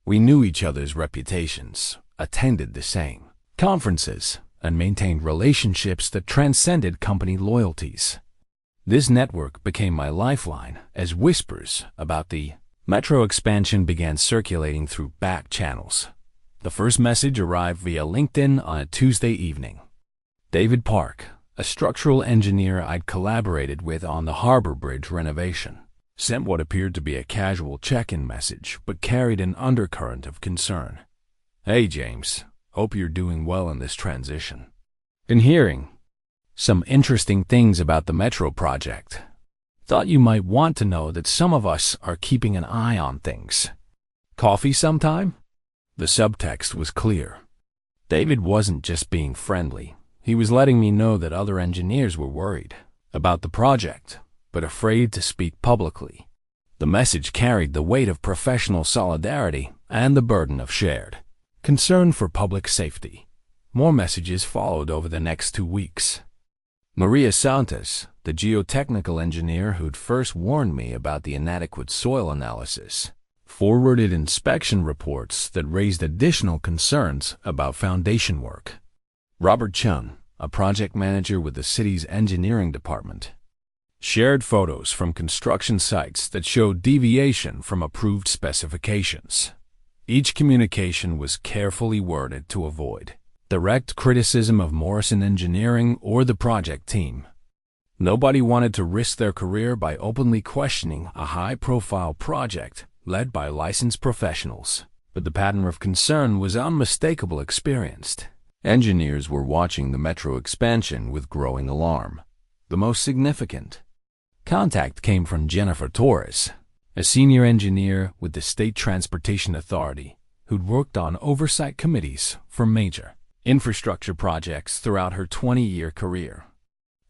A: We knew each other's reputations, attended the same conferences, and maintained relationships that transcended company loyalties. This network became my lifeline as whispers about the metro expansion began circulating through back channels. The first message arrived via LinkedIn on a Tuesday evening. David Park, a structural engineer I'd collaborated with on the Harbor Bridge renovation, sent what appeared to be a casual check-in message but carried an undercurrent of concern. "Hey James, hope you're doing well in this transition. Been hearing some interesting things about the metro project. Thought you might want to know that some of us are keeping an eye on things. Coffee sometime?" The subtext was clear. David wasn't just being friendly. He was letting me know that other engineers were worried about the project, but afraid to speak publicly. The message carried the weight of professional solidarity and the burden of shared concern for public safety. More messages followed over the next 2 weeks. Maria Santos, the geotechnical engineer who'd first warned me about the inadequate soil analysis, forwarded inspection reports that raised additional concerns about foundation work. Robert Chun, a project manager with the city's engineering department, shared photos from construction sites that showed deviation from approved specifications. Each communication was carefully worded to avoid direct criticism of Morrison Engineering or the project team. Nobody wanted to risk their career by openly questioning a high-profile project led by licensed professionals, but the pattern of concern was unmistakable. Experienced engineers were watching the metro expansion with growing alarm. The most significant contact came from Jennifer Torres, a senior engineer with the State Transportation Authority who'd worked on oversight committees for major infrastructure projects throughout her 20-year career.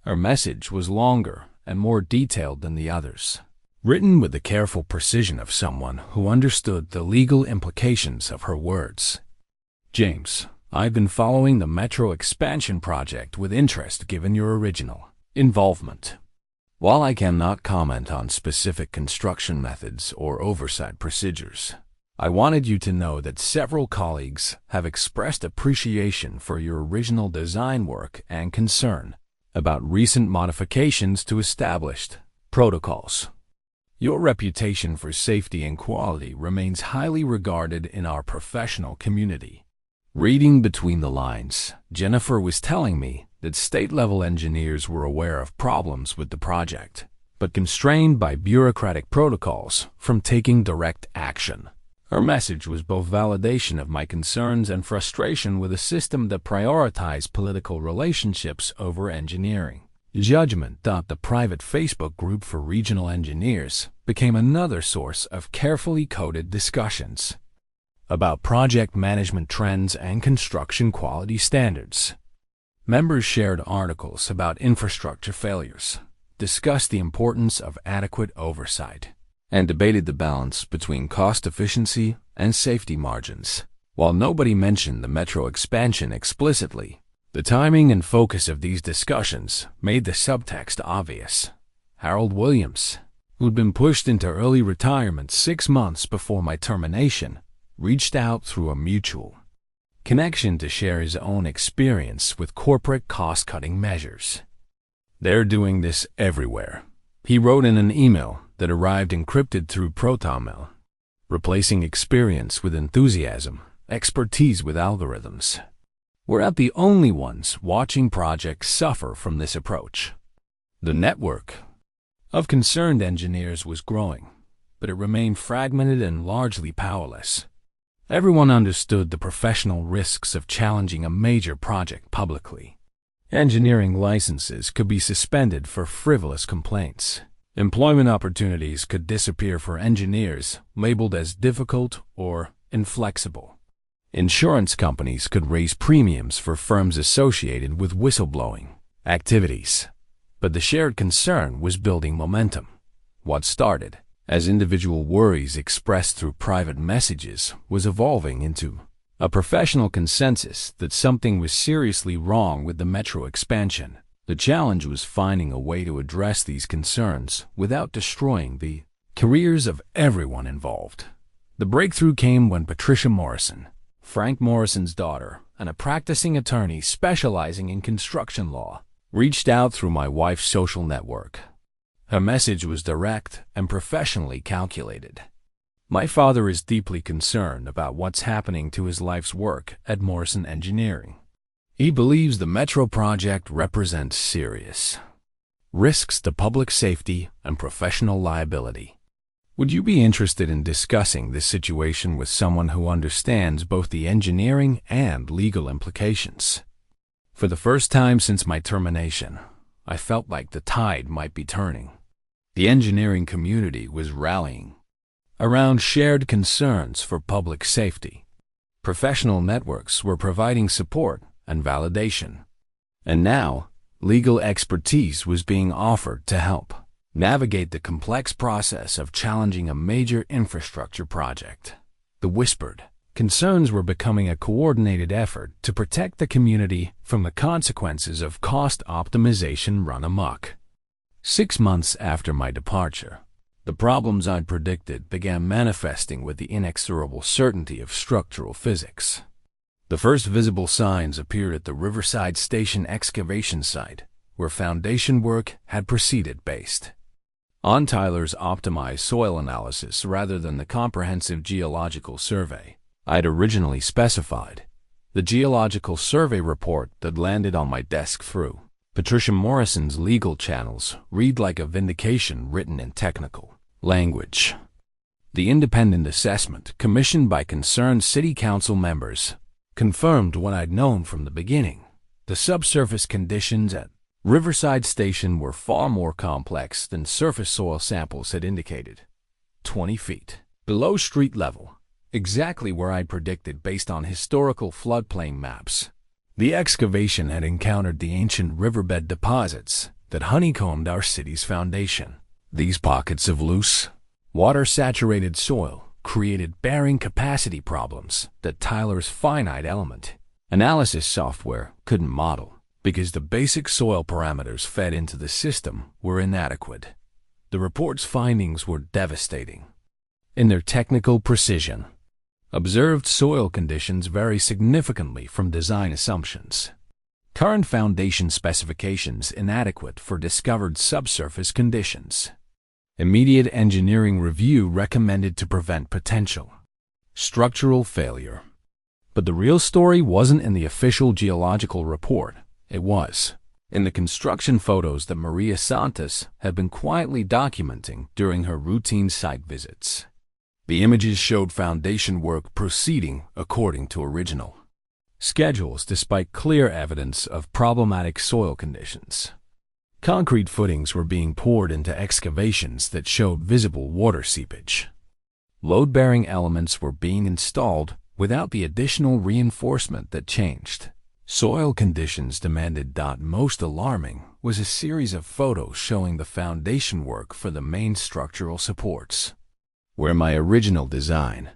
A: Her message was longer and more detailed than the others, written with the careful precision of someone who understood the legal implications of her words. "James, I've been following the metro expansion project with interest given your original involvement. While I cannot comment on specific construction methods or oversight procedures, I wanted you to know that several colleagues have expressed appreciation for your original design work and concern about recent modifications to established Protocols. Your reputation for safety and quality remains highly regarded in our professional community. Reading between the lines, Jennifer was telling me that state-level engineers were aware of problems with the project, but constrained by bureaucratic protocols from taking direct action. Her message was both validation of my concerns and frustration with a system that prioritized political relationships over engineering. Judgment. The private Facebook group for regional engineers became another source of carefully coded discussions about project management trends and construction quality standards. Members shared articles about infrastructure failures, discussed the importance of adequate oversight, and debated the balance between cost efficiency and safety margins. While nobody mentioned the metro expansion explicitly, the timing and focus of these discussions made the subtext obvious. Harold Williams, who'd been pushed into early retirement 6 months before my termination, reached out through a mutual connection to share his own experience with corporate cost-cutting measures. "They're doing this everywhere," he wrote in an email that arrived encrypted through ProtonMail, "replacing experience with enthusiasm, expertise with algorithms. We're not the only ones watching projects suffer from this approach." The network of concerned engineers was growing, but it remained fragmented and largely powerless. Everyone understood the professional risks of challenging a major project publicly. Engineering licenses could be suspended for frivolous complaints. Employment opportunities could disappear for engineers labeled as difficult or inflexible. Insurance companies could raise premiums for firms associated with whistleblowing activities. But the shared concern was building momentum. What started as individual worries expressed through private messages was evolving into a professional consensus that something was seriously wrong with the metro expansion. The challenge was finding a way to address these concerns without destroying the careers of everyone involved. The breakthrough came when Patricia Morrison, Frank Morrison's daughter, and a practicing attorney specializing in construction law, reached out through my wife's social network. Her message was direct and professionally calculated. "My father is deeply concerned about what's happening to his life's work at Morrison Engineering. He believes the metro project represents serious risks to public safety and professional liability. Would you be interested in discussing this situation with someone who understands both the engineering and legal implications?" For the first time since my termination, I felt like the tide might be turning. The engineering community was rallying around shared concerns for public safety. Professional networks were providing support and validation. And now, legal expertise was being offered to help navigate the complex process of challenging a major infrastructure project. The whispered concerns were becoming a coordinated effort to protect the community from the consequences of cost optimization run amok. 6 months after my departure, the problems I'd predicted began manifesting with the inexorable certainty of structural physics. The first visible signs appeared at the Riverside Station excavation site, where foundation work had proceeded based on Tyler's optimized soil analysis rather than the comprehensive geological survey I'd originally specified. The geological survey report that landed on my desk through Patricia Morrison's legal channels read like a vindication written in technical language. The independent assessment, commissioned by concerned city council members, confirmed what I'd known from the beginning. The subsurface conditions at Riverside Station were far more complex than surface soil samples had indicated. 20 feet below street level, exactly where I'd predicted based on historical floodplain maps. The excavation had encountered the ancient riverbed deposits that honeycombed our city's foundation. These pockets of loose, water-saturated soil created bearing capacity problems that Tyler's finite element analysis software couldn't model because the basic soil parameters fed into the system were inadequate. The report's findings were devastating in their technical precision. Observed soil conditions vary significantly from design assumptions. Current foundation specifications inadequate for discovered subsurface conditions. Immediate engineering review recommended to prevent potential structural failure. But the real story wasn't in the official geological report. It was in the construction photos that Maria Santos had been quietly documenting during her routine site visits. The images showed foundation work proceeding according to original schedules despite clear evidence of problematic soil conditions. Concrete footings were being poured into excavations that showed visible water seepage. Load-bearing elements were being installed without the additional reinforcement that changed soil conditions demanded. Most alarming was a series of photos showing the foundation work for the main structural supports, where my original design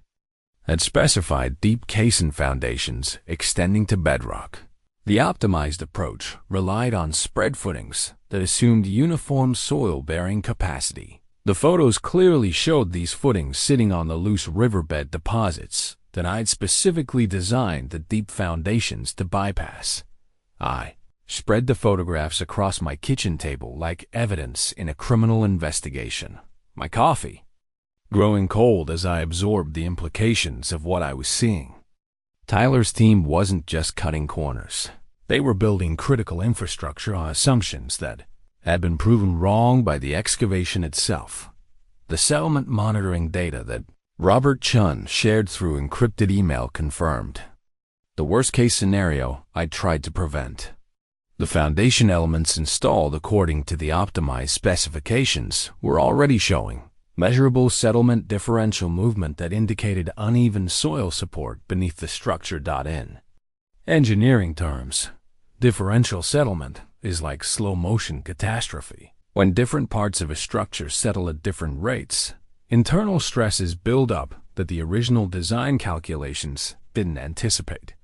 A: had specified deep caisson foundations extending to bedrock. The optimized approach relied on spread footings that assumed uniform soil-bearing capacity. The photos clearly showed these footings sitting on the loose riverbed deposits that I'd specifically designed the deep foundations to bypass. I spread the photographs across my kitchen table like evidence in a criminal investigation, my coffee growing cold as I absorbed the implications of what I was seeing. Tyler's team wasn't just cutting corners. They were building critical infrastructure on assumptions that had been proven wrong by the excavation itself. The settlement monitoring data that Robert Chun shared through encrypted email confirmed the worst-case scenario I'd tried to prevent. The foundation elements installed according to the optimized specifications were already showing measurable settlement differential movement that indicated uneven soil support beneath the structure. In engineering terms, differential settlement is like slow-motion catastrophe. When different parts of a structure settle at different rates, internal stresses build up that the original design calculations didn't anticipate.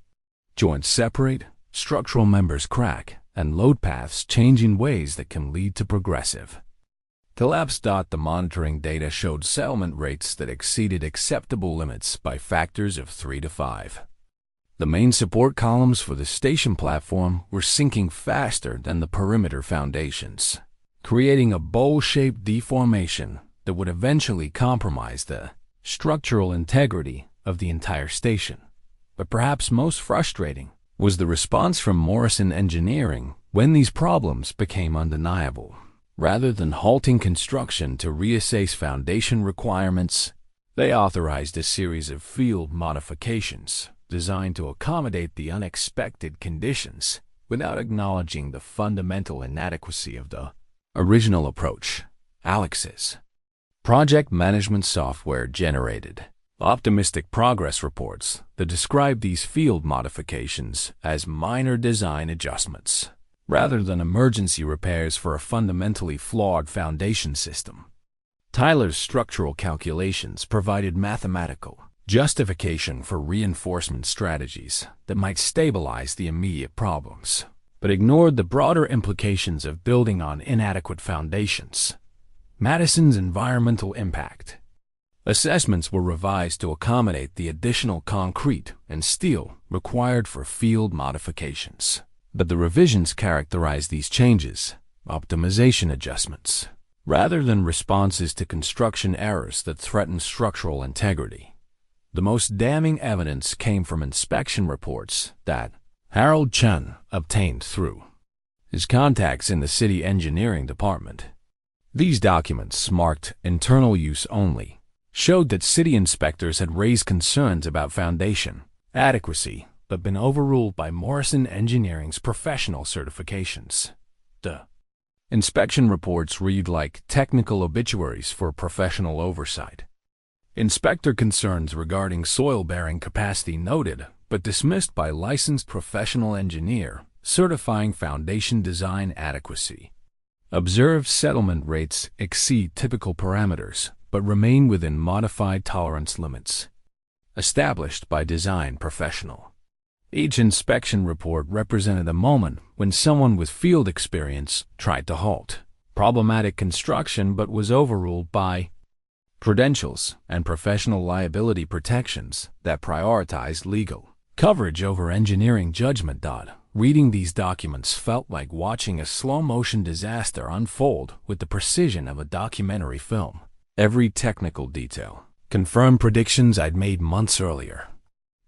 A: Joints separate, structural members crack, and load paths change in ways that can lead to progressive collapse. The monitoring data showed settlement rates that exceeded acceptable limits by factors of 3 to 5. The main support columns for the station platform were sinking faster than the perimeter foundations, creating a bowl-shaped deformation that would eventually compromise the structural integrity of the entire station. But perhaps most frustrating was the response from Morrison Engineering when these problems became undeniable. Rather than halting construction to reassess foundation requirements, they authorized a series of field modifications designed to accommodate the unexpected conditions without acknowledging the fundamental inadequacy of the original approach. Alex's project management software generated optimistic progress reports that described these field modifications as minor design adjustments, rather than emergency repairs for a fundamentally flawed foundation system. Tyler's structural calculations provided mathematical justification for reinforcement strategies that might stabilize the immediate problems, but ignored the broader implications of building on inadequate foundations. Madison's environmental impact assessments were revised to accommodate the additional concrete and steel required for field modifications. But the revisions characterized these changes optimization adjustments, rather than responses to construction errors that threatened structural integrity. The most damning evidence came from inspection reports that Harold Chun obtained through his contacts in the city engineering department. These documents, marked internal use only, showed that city inspectors had raised concerns about foundation adequacy but been overruled by Morrison Engineering's professional certifications. The inspection reports read like technical obituaries for professional oversight. Inspector concerns regarding soil-bearing capacity noted, but dismissed by licensed professional engineer certifying foundation design adequacy. Observed settlement rates exceed typical parameters, but remain within modified tolerance limits established by design professional. Each inspection report represented a moment when someone with field experience tried to halt problematic construction but was overruled by credentials and professional liability protections that prioritized legal coverage over engineering judgment. Reading these documents felt like watching a slow-motion disaster unfold with the precision of a documentary film. Every technical detail confirmed predictions I'd made months earlier.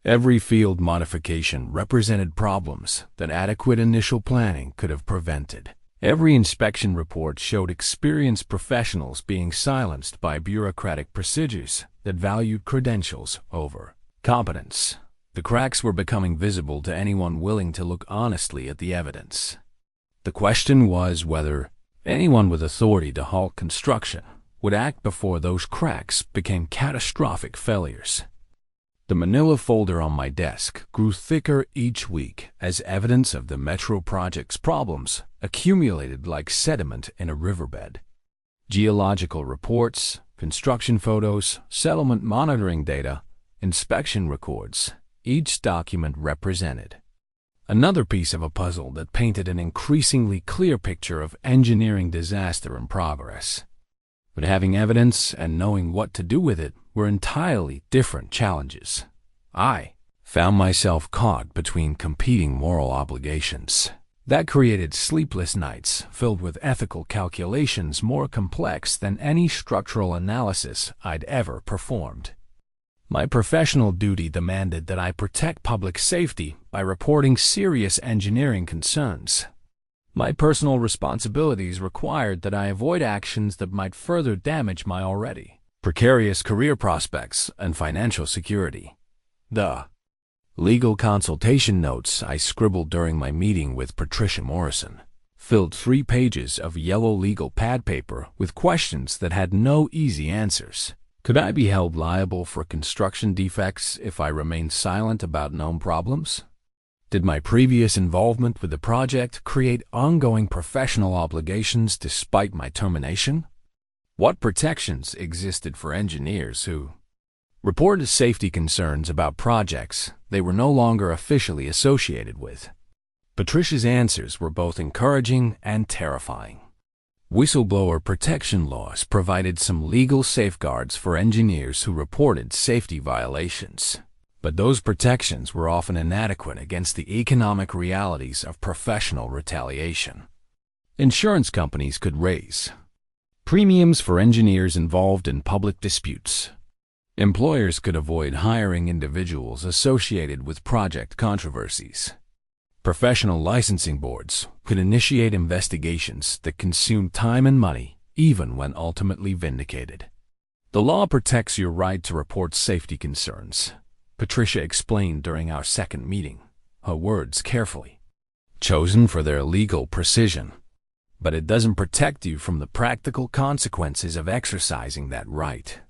A: Every field modification represented problems that adequate initial planning could have prevented. Every inspection report showed experienced professionals being silenced by bureaucratic procedures that valued credentials over competence. The cracks were becoming visible to anyone willing to look honestly at the evidence. The question was whether anyone with authority to halt construction would act before those cracks became catastrophic failures. The manila folder on my desk grew thicker each week as evidence of the metro project's problems accumulated like sediment in a riverbed. Geological reports, construction photos, settlement monitoring data, inspection records, each document represented another piece of a puzzle that painted an increasingly clear picture of engineering disaster in progress. But having evidence and knowing what to do with it were entirely different challenges. I found myself caught between competing moral obligations. That created sleepless nights filled with ethical calculations more complex than any structural analysis I'd ever performed. My professional duty demanded that I protect public safety by reporting serious engineering concerns. My personal responsibilities required that I avoid actions that might further damage my already precarious career prospects and financial security. The legal consultation notes I scribbled during my meeting with Patricia Morrison filled 3 pages of yellow legal pad paper with questions that had no easy answers. Could I be held liable for construction defects if I remained silent about known problems? Did my previous involvement with the project create ongoing professional obligations despite my termination? What protections existed for engineers who reported safety concerns about projects they were no longer officially associated with? Patricia's answers were both encouraging and terrifying. Whistleblower protection laws provided some legal safeguards for engineers who reported safety violations. But those protections were often inadequate against the economic realities of professional retaliation. Insurance companies could raise premiums for engineers involved in public disputes. Employers could avoid hiring individuals associated with project controversies. Professional licensing boards could initiate investigations that consume time and money, even when ultimately vindicated. The law protects your right to report safety concerns, Patricia explained during our second meeting, her words carefully chosen for their legal precision. But it doesn't protect you from the practical consequences of exercising that right.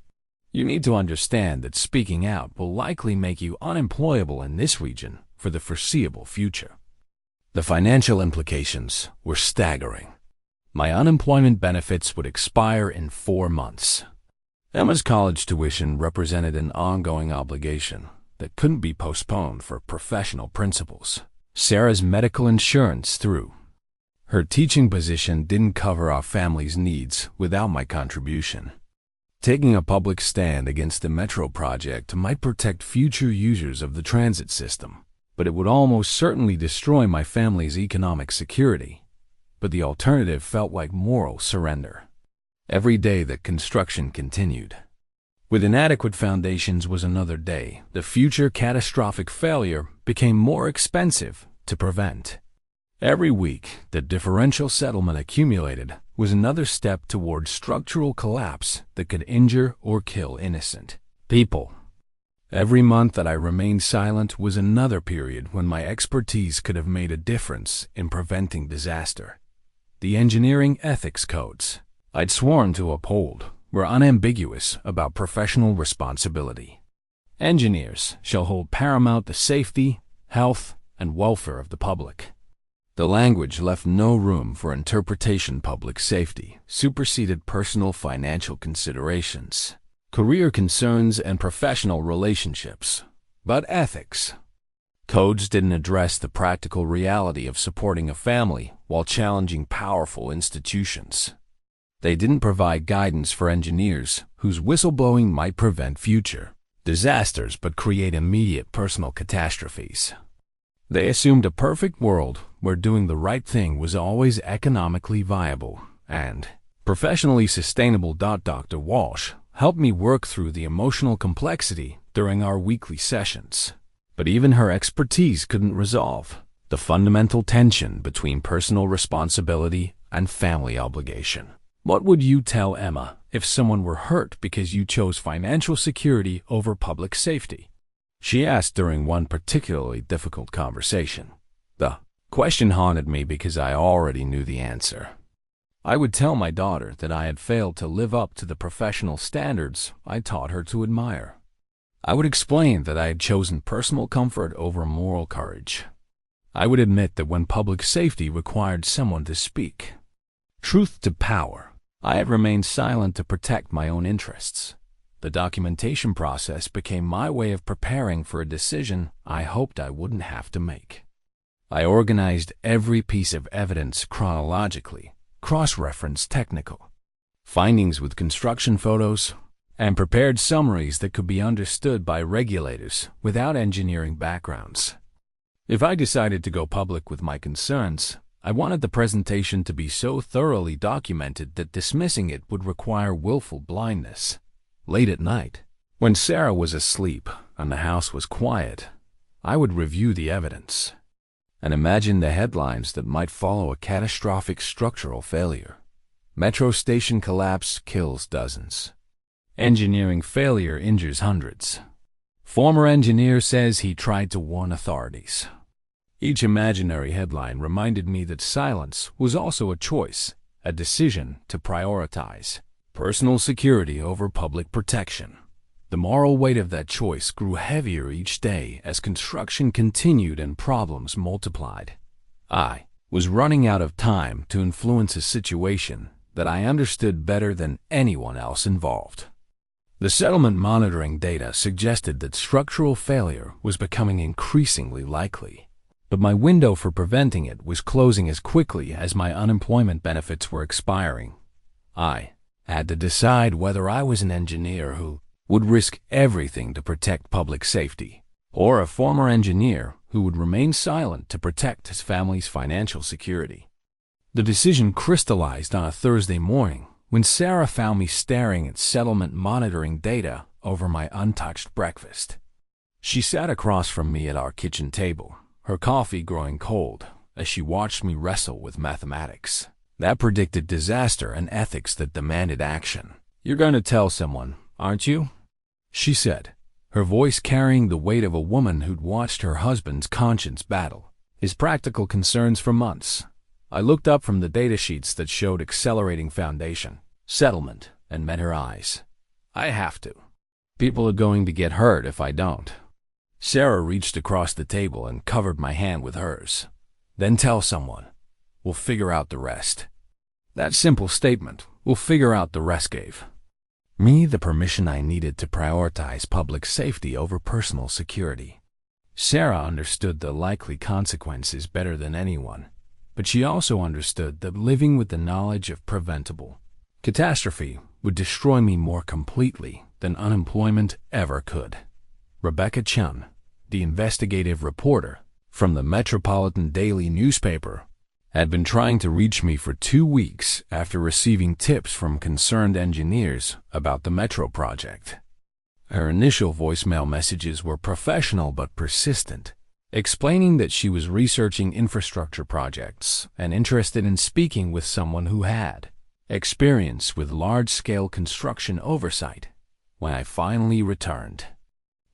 A: You need to understand that speaking out will likely make you unemployable in this region for the foreseeable future. The financial implications were staggering. My unemployment benefits would expire in 4 months. Emma's college tuition represented an ongoing obligation that couldn't be postponed for professional principles. Sarah's medical insurance through her teaching position didn't cover our family's needs without my contribution. Taking a public stand against the Metro project might protect future users of the transit system, but it would almost certainly destroy my family's economic security. But the alternative felt like moral surrender. Every day that construction continued with inadequate foundations was another day. The future catastrophic failure became more expensive to prevent. Every week, the differential settlement accumulated was another step toward structural collapse that could injure or kill innocent people. Every month that I remained silent was another period when my expertise could have made a difference in preventing disaster. The engineering ethics codes I'd sworn to uphold were unambiguous about professional responsibility. Engineers shall hold paramount the safety, health, and welfare of the public. The language left no room for interpretation. Public safety superseded personal financial considerations, career concerns, and professional relationships. But ethics codes didn't address the practical reality of supporting a family while challenging powerful institutions. They didn't provide guidance for engineers whose whistleblowing might prevent future disasters but create immediate personal catastrophes. They assumed a perfect world where doing the right thing was always economically viable and professionally sustainable. Dr. Walsh helped me work through the emotional complexity during our weekly sessions. But even her expertise couldn't resolve the fundamental tension between personal responsibility and family obligation. What would you tell Emma if someone were hurt because you chose financial security over public safety? She asked during one particularly difficult conversation. The question haunted me because I already knew the answer. I would tell my daughter that I had failed to live up to the professional standards I taught her to admire. I would explain that I had chosen personal comfort over moral courage. I would admit that when public safety required someone to speak truth to power, I had remained silent to protect my own interests. The documentation process became my way of preparing for a decision I hoped I wouldn't have to make. I organized every piece of evidence chronologically, cross-referenced technical findings with construction photos, and prepared summaries that could be understood by regulators without engineering backgrounds. If I decided to go public with my concerns, I wanted the presentation to be so thoroughly documented that dismissing it would require willful blindness. Late at night, when Sarah was asleep and the house was quiet, I would review the evidence and imagine the headlines that might follow a catastrophic structural failure. Metro station collapse kills dozens. Engineering failure injures hundreds. Former engineer says he tried to warn authorities. Each imaginary headline reminded me that silence was also a choice, a decision to prioritize personal security over public protection. The moral weight of that choice grew heavier each day as construction continued and problems multiplied. I was running out of time to influence a situation that I understood better than anyone else involved. The settlement monitoring data suggested that structural failure was becoming increasingly likely, but my window for preventing it was closing as quickly as my unemployment benefits were expiring. I had to decide whether I was an engineer who would risk everything to protect public safety, or a former engineer who would remain silent to protect his family's financial security. The decision crystallized on a Thursday morning when Sarah found me staring at settlement monitoring data over my untouched breakfast. She sat across from me at our kitchen table, her coffee growing cold as she watched me wrestle with mathematics that predicted disaster and ethics that demanded action. "You're going to tell someone, aren't you?" she said, her voice carrying the weight of a woman who'd watched her husband's conscience battle his practical concerns for months. I looked up from the data sheets that showed accelerating foundation, settlement, and met her eyes. "I have to. People are going to get hurt if I don't." Sarah reached across the table and covered my hand with hers. "Then tell someone. We'll figure out the rest." That simple statement, "we'll figure out the rest," gave me the permission I needed to prioritize public safety over personal security. Sarah understood the likely consequences better than anyone, but she also understood that living with the knowledge of preventable catastrophe would destroy me more completely than unemployment ever could. Rebecca Chun, the investigative reporter from the Metropolitan daily newspaper, had been trying to reach me for 2 weeks after receiving tips from concerned engineers about the Metro project. Her initial voicemail messages were professional but persistent, explaining that she was researching infrastructure projects and interested in speaking with someone who had experience with large-scale construction oversight. When I finally returned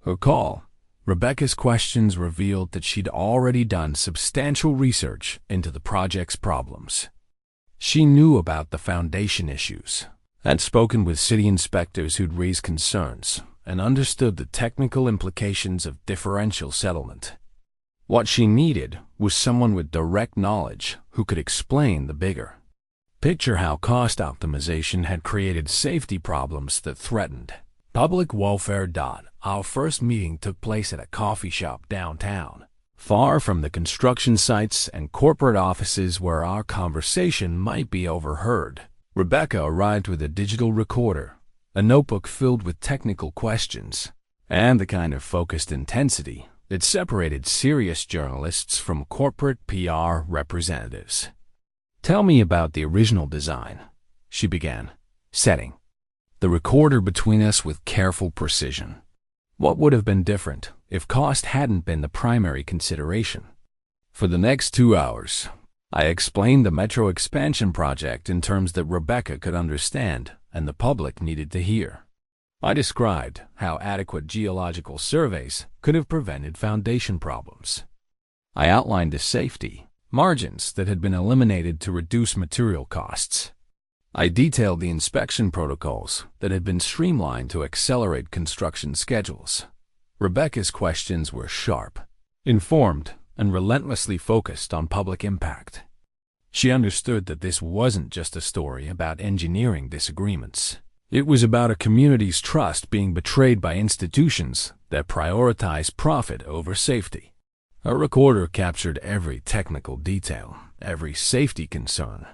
A: her call, Rebecca's questions revealed that she'd already done substantial research into the project's problems. She knew about the foundation issues, had spoken with city inspectors who'd raised concerns, and understood the technical implications of differential settlement. What she needed was someone with direct knowledge who could explain the bigger picture, how cost optimization had created safety problems that threatened public welfare. Our first meeting took place at a coffee shop downtown, far from the construction sites and corporate offices where our conversation might be overheard. Rebecca arrived with a digital recorder, a notebook filled with technical questions, and the kind of focused intensity It separated serious journalists from corporate PR representatives. "Tell me about the original design," she began, setting the recorder between us with careful precision. What would have been different if cost hadn't been the primary consideration? For the next 2 hours, I explained the metro expansion project in terms that Rebecca could understand and the public needed to hear. I described how adequate geological surveys could have prevented foundation problems. I outlined the safety margins that had been eliminated to reduce material costs. I detailed the inspection protocols that had been streamlined to accelerate construction schedules. Rebecca's questions were sharp, informed, and relentlessly focused on public impact. She understood that this wasn't just a story about engineering disagreements. It was about a community's trust being betrayed by institutions that prioritize profit over safety. Her recorder captured every technical detail, every safety concern,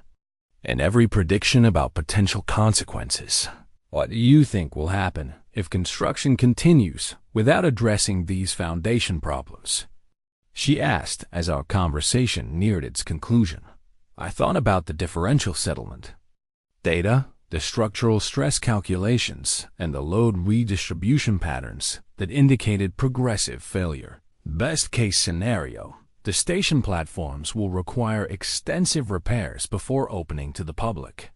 A: and every prediction about potential consequences. What do you think will happen if construction continues without addressing these foundation problems? She asked as our conversation neared its conclusion. I thought about the differential settlement data, the structural stress calculations, and the load redistribution patterns that indicated progressive failure. Best case scenario, the station platforms will require extensive repairs before opening to the public.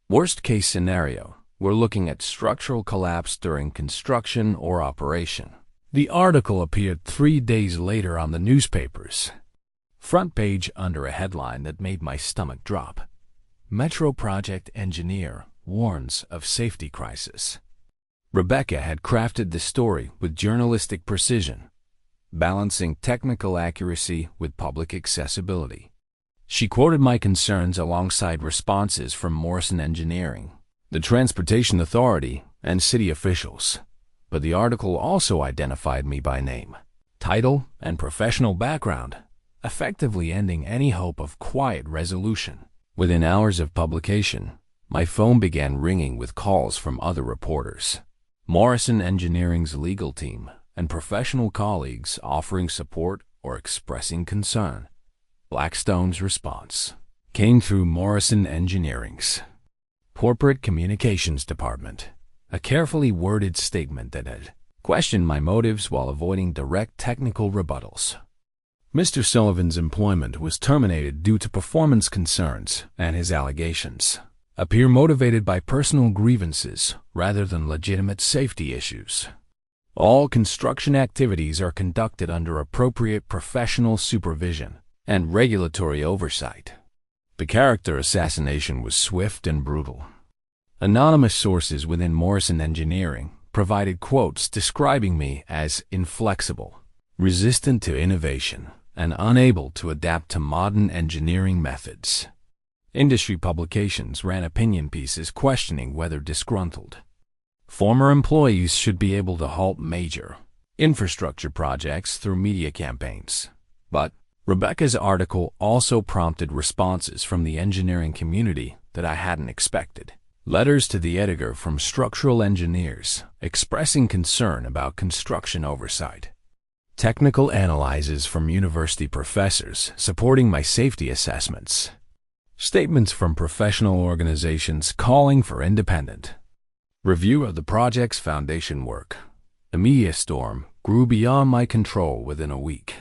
A: Worst case scenario, we're looking at structural collapse during construction or operation. The article appeared 3 days later on the newspapers. Front page under a headline that made my stomach drop. Metro project engineer warns of safety crisis. Rebecca had crafted the story with journalistic precision, balancing technical accuracy with public accessibility. She quoted my concerns alongside responses from Morrison Engineering, the Transportation Authority, and city officials. But the article also identified me by name, title, and professional background, effectively ending any hope of quiet resolution. Within hours of publication, my phone began ringing with calls from other reporters. Morrison Engineering's legal team and professional colleagues offering support or expressing concern. Blackstone's response came through Morrison Engineering's corporate communications department, a carefully worded statement that had questioned my motives while avoiding direct technical rebuttals. Mr. Sullivan's employment was terminated due to performance concerns, and his allegations appear motivated by personal grievances rather than legitimate safety issues. All construction activities are conducted under appropriate professional supervision and regulatory oversight. The character assassination was swift and brutal. Anonymous sources within Morrison Engineering provided quotes describing me as inflexible, resistant to innovation, and unable to adapt to modern engineering methods. Industry publications ran opinion pieces questioning whether disgruntled former employees should be able to halt major infrastructure projects through media campaigns. But Rebecca's article also prompted responses from the engineering community that I hadn't expected. Letters to the editor from structural engineers expressing concern about construction oversight. Technical analyses from university professors supporting my safety assessments. Statements from professional organizations calling for independent review of the project's foundation work. The media storm grew beyond my control within a week.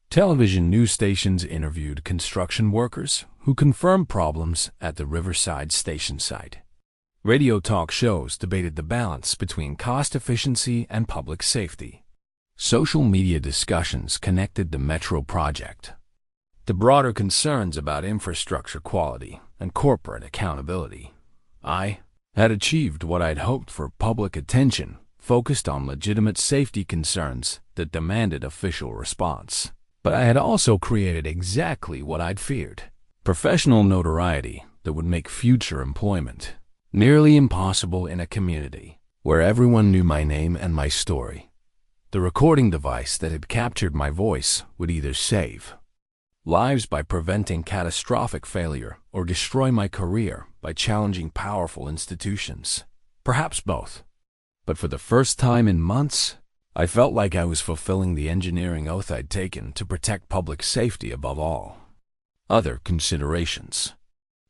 A: Television news stations interviewed construction workers who confirmed problems at the Riverside station site. Radio talk shows debated the balance between cost efficiency and public safety. Social media discussions connected the Metro project to broader concerns about infrastructure quality and corporate accountability. I had achieved what I'd hoped for: public attention focused on legitimate safety concerns that demanded official response. But I had also created exactly what I'd feared: professional notoriety that would make future employment nearly impossible in a community where everyone knew my name and my story. The recording device that had captured my voice would either save lives by preventing catastrophic failure or destroy my career by challenging powerful institutions. Perhaps both. But for the first time in months, I felt like I was fulfilling the engineering oath I'd taken to protect public safety above all other considerations.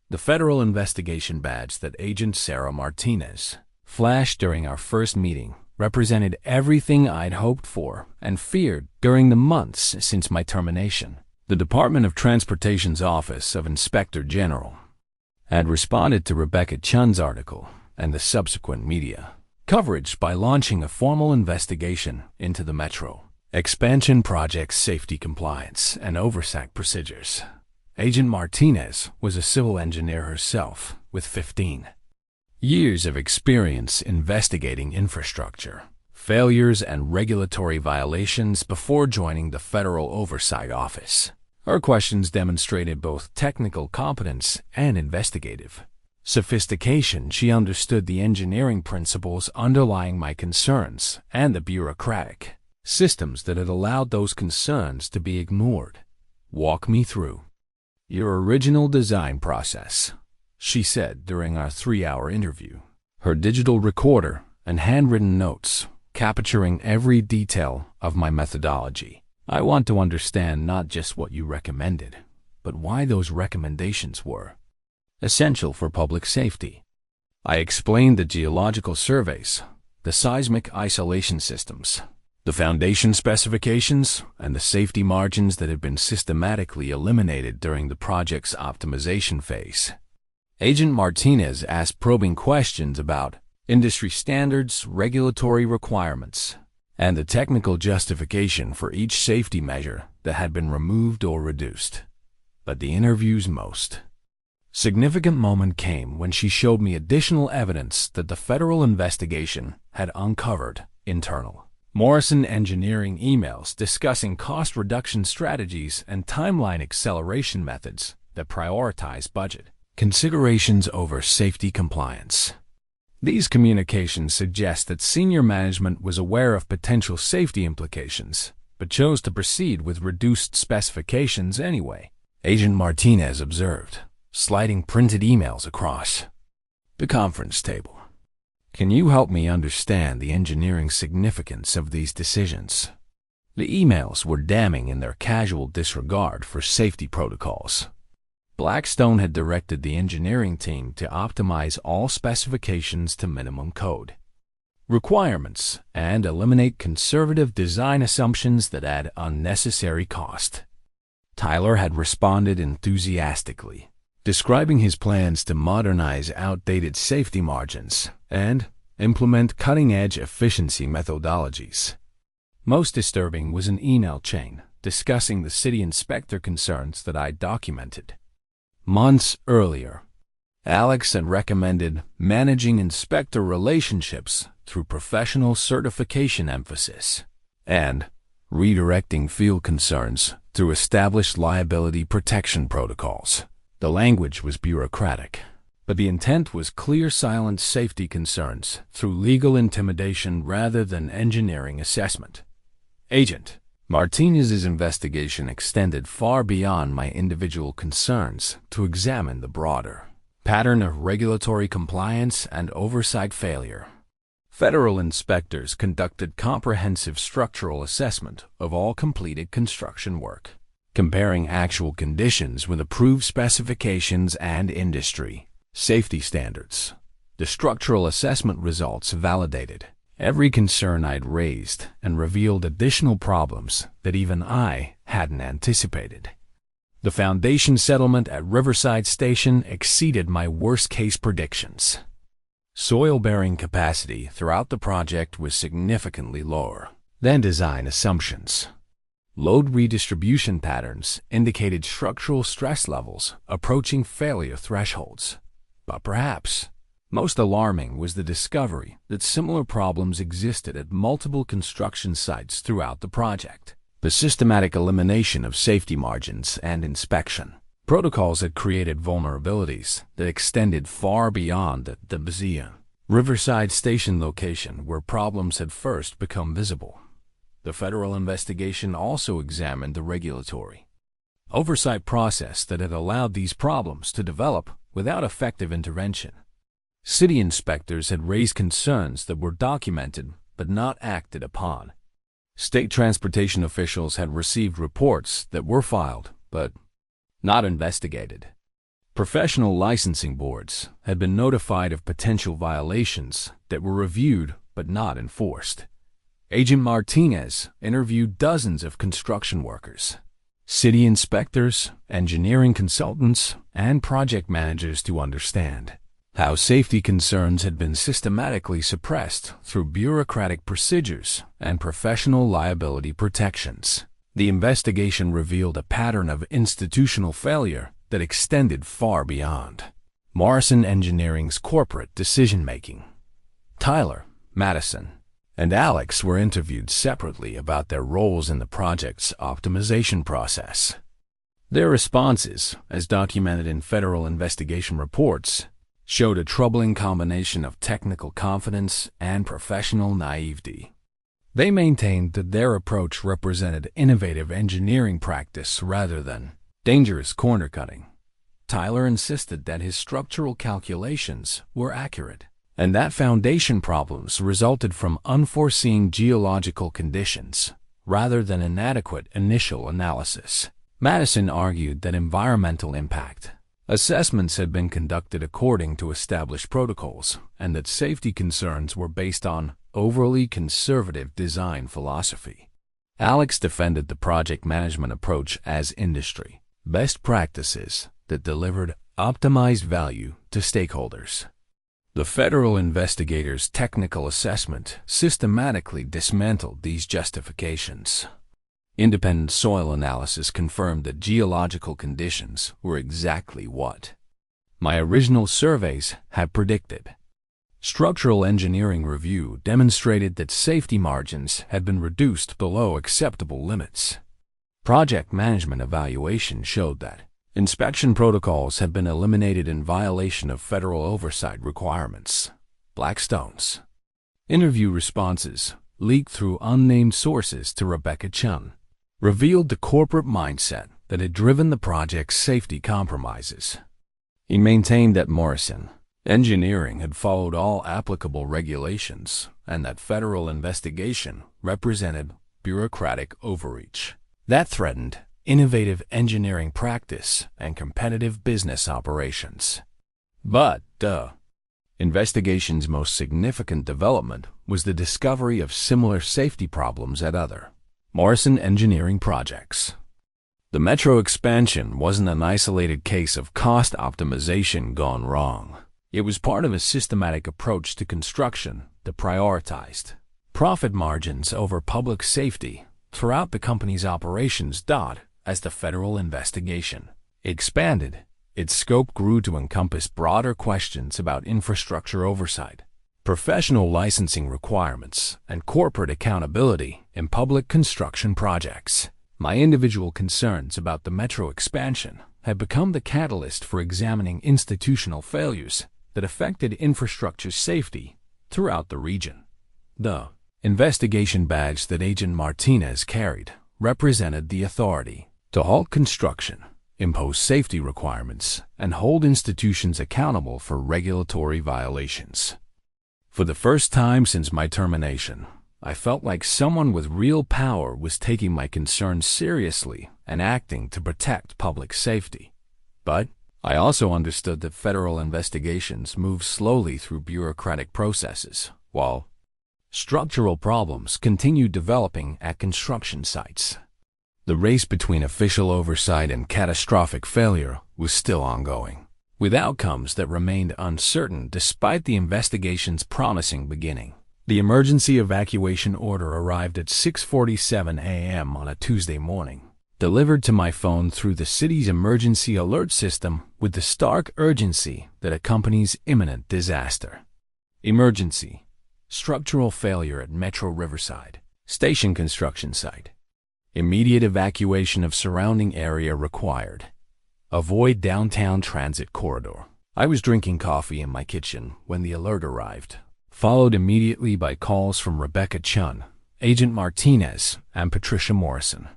A: The federal investigation badge that Agent Sarah Martinez flashed during our first meeting represented everything I'd hoped for and feared during the months since my termination. The Department of Transportation's Office of Inspector General had responded to Rebecca Chun's article and the subsequent media coverage by launching a formal investigation into the Metro Expansion Project's safety compliance and oversight procedures. Agent Martinez was a civil engineer herself with 15 years of experience investigating infrastructure failures and regulatory violations before joining the Federal Oversight Office. Her questions demonstrated both technical competence and investigative sophistication. She understood the engineering principles underlying my concerns and the bureaucratic systems that had allowed those concerns to be ignored. Walk me through your original design process, she said during our 3-hour interview, her digital recorder and handwritten notes capturing every detail of my methodology. I want to understand not just what you recommended, but why those recommendations were essential for public safety. I explained the geological surveys, the seismic isolation systems, the foundation specifications, and the safety margins that had been systematically eliminated during the project's optimization phase. Agent Martinez asked probing questions about industry standards, regulatory requirements, and the technical justification for each safety measure that had been removed or reduced. But the interview's most significant moment came when she showed me additional evidence that the federal investigation had uncovered: internal Morrison Engineering emails discussing cost reduction strategies and timeline acceleration methods that prioritize budget considerations over safety compliance. These communications suggest that senior management was aware of potential safety implications, but chose to proceed with reduced specifications anyway, Agent Martinez observed, sliding printed emails across the conference table. Can you help me understand the engineering significance of these decisions? The emails were damning in their casual disregard for safety protocols. Blackstone had directed the engineering team to optimize all specifications to minimum code requirements and eliminate conservative design assumptions that add unnecessary cost. Tyler had responded enthusiastically, describing his plans to modernize outdated safety margins and implement cutting-edge efficiency methodologies. Most disturbing was an email chain discussing the city inspector concerns that I documented. Months earlier, Alex had recommended managing inspector relationships through professional certification emphasis and redirecting field concerns through established liability protection protocols. The language was bureaucratic, but the intent was clear: silent safety concerns through legal intimidation rather than engineering assessment. Agent Martinez's investigation extended far beyond my individual concerns to examine the broader pattern of regulatory compliance and oversight failure. Federal inspectors conducted comprehensive structural assessment of all completed construction work, comparing actual conditions with approved specifications and industry safety standards. The structural assessment results validated every concern I'd raised and revealed additional problems that even I hadn't anticipated. The foundation settlement at Riverside Station exceeded my worst-case predictions. Soil-bearing capacity throughout the project was significantly lower than design assumptions. Load redistribution patterns indicated structural stress levels approaching failure thresholds. But perhaps most alarming was the discovery that similar problems existed at multiple construction sites throughout the project. The systematic elimination of safety margins and inspection protocols had created vulnerabilities that extended far beyond the Riverside Station location where problems had first become visible. The federal investigation also examined the regulatory oversight process that had allowed these problems to develop without effective intervention. City inspectors had raised concerns that were documented but not acted upon. State transportation officials had received reports that were filed, but not investigated. Professional licensing boards had been notified of potential violations that were reviewed but not enforced. Agent Martinez interviewed dozens of construction workers, city inspectors, engineering consultants, and project managers to understand how safety concerns had been systematically suppressed through bureaucratic procedures and professional liability protections. The investigation revealed a pattern of institutional failure that extended far beyond Morrison Engineering's corporate decision-making. Tyler, Madison, and Alex were interviewed separately about their roles in the project's optimization process. Their responses, as documented in federal investigation reports, showed a troubling combination of technical confidence and professional naivety. They maintained that their approach represented innovative engineering practice rather than dangerous corner-cutting. Tyler insisted that his structural calculations were accurate, and that foundation problems resulted from unforeseen geological conditions rather than inadequate initial analysis. Madison argued that environmental impact assessments had been conducted according to established protocols and that safety concerns were based on overly conservative design philosophy. Alex defended the project management approach as industry best practices that delivered optimized value to stakeholders. The federal investigators' technical assessment systematically dismantled these justifications. Independent soil analysis confirmed that geological conditions were exactly what my original surveys had predicted. Structural engineering review demonstrated that safety margins had been reduced below acceptable limits. Project management evaluation showed that inspection protocols had been eliminated in violation of federal oversight requirements. Blackstone's interview responses, leaked through unnamed sources to Rebecca Chun, revealed the corporate mindset that had driven the project's safety compromises. He maintained that Morrison Engineering had followed all applicable regulations and that federal investigation represented bureaucratic overreach that threatened innovative engineering practice and competitive business operations. But the investigation's most significant development was the discovery of similar safety problems at other Morrison Engineering projects. The metro expansion wasn't an isolated case of cost optimization gone wrong. It was part of a systematic approach to construction that prioritized profit margins over public safety throughout the company's operations. As the federal investigation expanded, its scope grew to encompass broader questions about infrastructure oversight, professional licensing requirements, and corporate accountability in public construction projects. My individual concerns about the metro expansion had become the catalyst for examining institutional failures that affected infrastructure safety throughout the region. The investigation badge that Agent Martinez carried represented the authority to halt construction, impose safety requirements, and hold institutions accountable for regulatory violations. For the first time since my termination, I felt like someone with real power was taking my concerns seriously and acting to protect public safety. But I also understood that federal investigations move slowly through bureaucratic processes, while structural problems continue developing at construction sites. The race between official oversight and catastrophic failure was still ongoing, with outcomes that remained uncertain despite the investigation's promising beginning. The emergency evacuation order arrived at 6:47 a.m. on a Tuesday morning, delivered to my phone through the city's emergency alert system with the stark urgency that accompanies imminent disaster. Emergency: structural failure at Metro Riverside Station construction site. Immediate evacuation of surrounding area required. Avoid downtown transit corridor. I was drinking coffee in my kitchen when the alert arrived, followed immediately by calls from Rebecca Chun, Agent Martinez, and Patricia Morrison.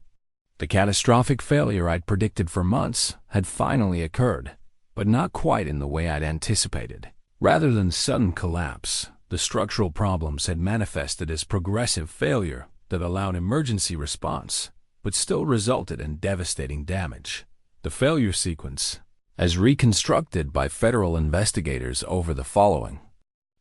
A: The catastrophic failure I'd predicted for months had finally occurred, but not quite in the way I'd anticipated. Rather than sudden collapse, the structural problems had manifested as progressive failure that allowed emergency response, but still resulted in devastating damage. The failure sequence, as reconstructed by federal investigators over the following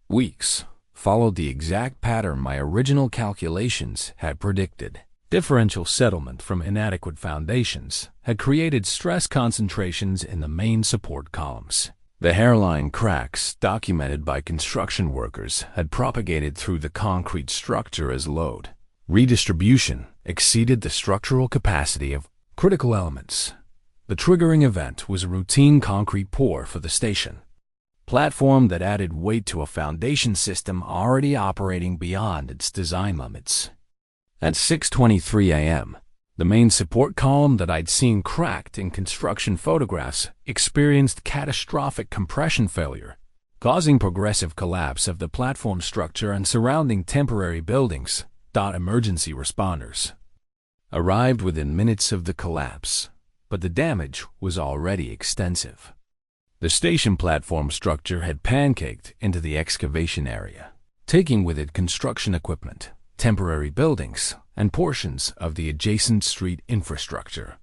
A: weeks, followed the exact pattern my original calculations had predicted. Differential settlement from inadequate foundations had created stress concentrations in the main support columns. The hairline cracks documented by construction workers had propagated through the concrete structure as load redistribution exceeded the structural capacity of critical elements. The triggering event was a routine concrete pour for the station platform that added weight to a foundation system already operating beyond its design limits. At 6:23 a.m., the main support column that I'd seen cracked in construction photographs experienced catastrophic compression failure, causing progressive collapse of the platform structure and surrounding temporary buildings. Emergency responders arrived within minutes of the collapse, but the damage was already extensive. The station platform structure had pancaked into the excavation area, taking with it construction equipment, temporary buildings, and portions of the adjacent street infrastructure.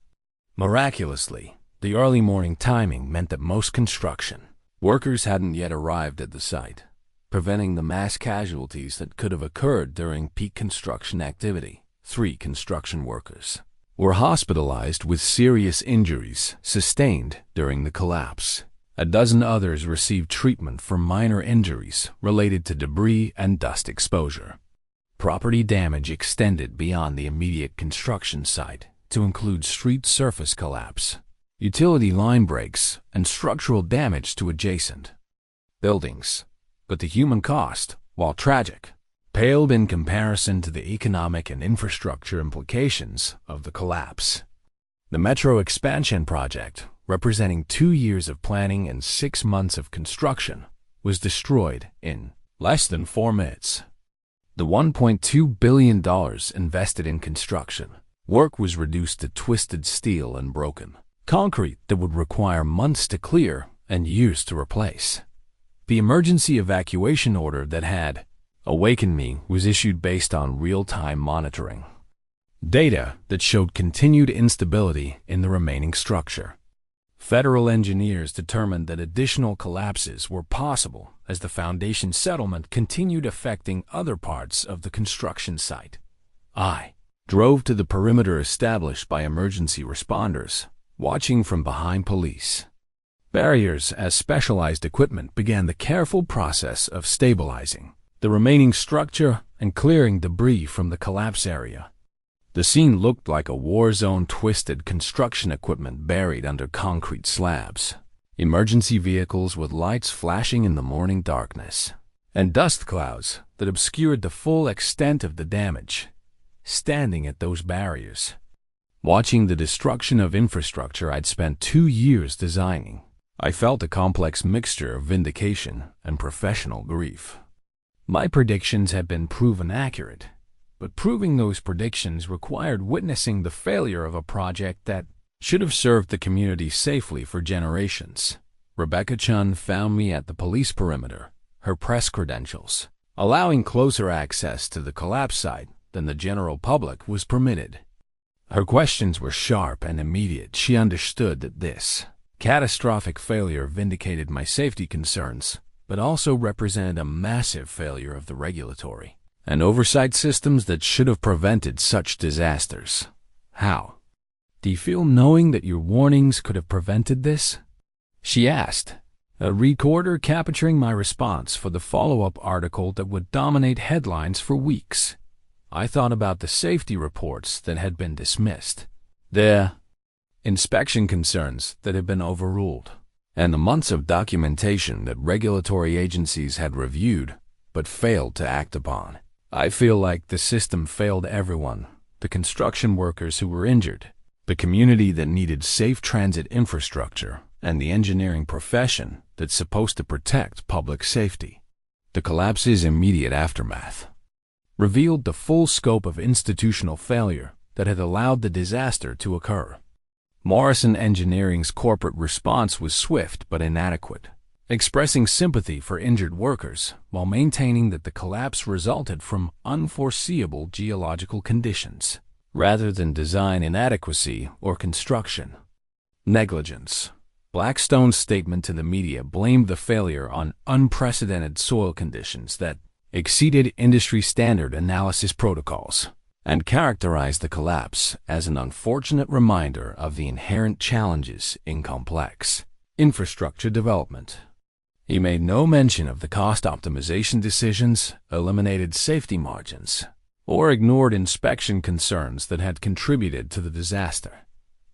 A: Miraculously, the early morning timing meant that most construction workers hadn't yet arrived at the site, preventing the mass casualties that could have occurred during peak construction activity. 3 construction workers were hospitalized with serious injuries sustained during the collapse. A dozen others received treatment for minor injuries related to debris and dust exposure. Property damage extended beyond the immediate construction site to include street surface collapse, utility line breaks, and structural damage to adjacent buildings. But the human cost, while tragic, paled in comparison to the economic and infrastructure implications of the collapse. The metro expansion project, representing 2 years of planning and 6 months of construction, was destroyed in less than 4 minutes. The $1.2 billion invested in construction work was reduced to twisted steel and broken concrete that would require months to clear and years to replace. The emergency evacuation order that had awakened me was issued based on real-time monitoring data that showed continued instability in the remaining structure. Federal engineers determined that additional collapses were possible as the foundation settlement continued affecting other parts of the construction site. I drove to the perimeter established by emergency responders, watching from behind police barriers as specialized equipment began the careful process of stabilizing the remaining structure and clearing debris from the collapse area. The scene looked like a war zone, twisted construction equipment buried under concrete slabs, emergency vehicles with lights flashing in the morning darkness, and dust clouds that obscured the full extent of the damage. Standing at those barriers, watching the destruction of infrastructure I'd spent 2 years designing, I felt a complex mixture of vindication and professional grief. My predictions had been proven accurate, but proving those predictions required witnessing the failure of a project that should have served the community safely for generations. Rebecca Chun found me at the police perimeter, her press credentials allowing closer access to the collapse site than the general public was permitted. Her questions were sharp and immediate. She understood that this catastrophic failure vindicated my safety concerns, but also represented a massive failure of the regulatory and oversight systems that should have prevented such disasters. How do you feel knowing that your warnings could have prevented this? She asked, a recorder capturing my response for the follow-up article that would dominate headlines for weeks. I thought about the safety reports that had been dismissed, the inspection concerns that had been overruled, and the months of documentation that regulatory agencies had reviewed but failed to act upon. I feel like the system failed everyone, the construction workers who were injured, the community that needed safe transit infrastructure, and the engineering profession that's supposed to protect public safety. The collapse's immediate aftermath revealed the full scope of institutional failure that had allowed the disaster to occur. Morrison Engineering's corporate response was swift but inadequate. expressing sympathy for injured workers while maintaining that the collapse resulted from unforeseeable geological conditions rather than design inadequacy or construction negligence. Blackstone's statement to the media blamed the failure on unprecedented soil conditions that exceeded industry standard analysis protocols and characterized the collapse as an unfortunate reminder of the inherent challenges in complex infrastructure development. He made no mention of the cost optimization decisions, eliminated safety margins, or ignored inspection concerns that had contributed to the disaster.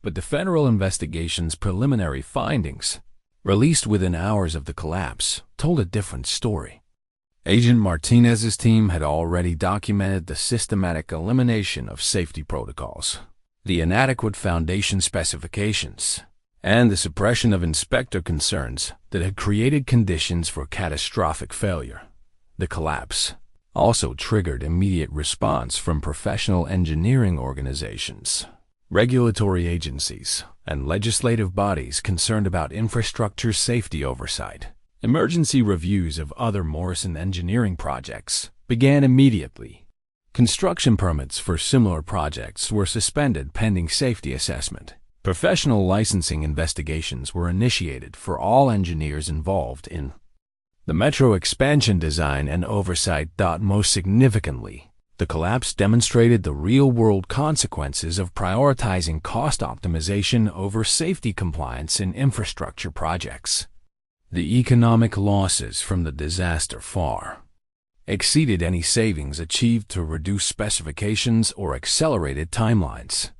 A: But the federal investigation's preliminary findings, released within hours of the collapse, told a different story. Agent Martinez's team had already documented the systematic elimination of safety protocols, the inadequate foundation specifications, and the suppression of inspector concerns that had created conditions for catastrophic failure. The collapse also triggered immediate response from professional engineering organizations, regulatory agencies, and legislative bodies concerned about infrastructure safety oversight. Emergency reviews of other Morrison engineering projects began immediately. Construction permits for similar projects were suspended pending safety assessment. Professional licensing investigations were initiated for all engineers involved in the metro expansion design and oversight. Most significantly, the collapse demonstrated the real-world consequences of prioritizing cost optimization over safety compliance in infrastructure projects. The economic losses from the disaster far exceeded any savings achieved to reduce specifications or accelerated timelines.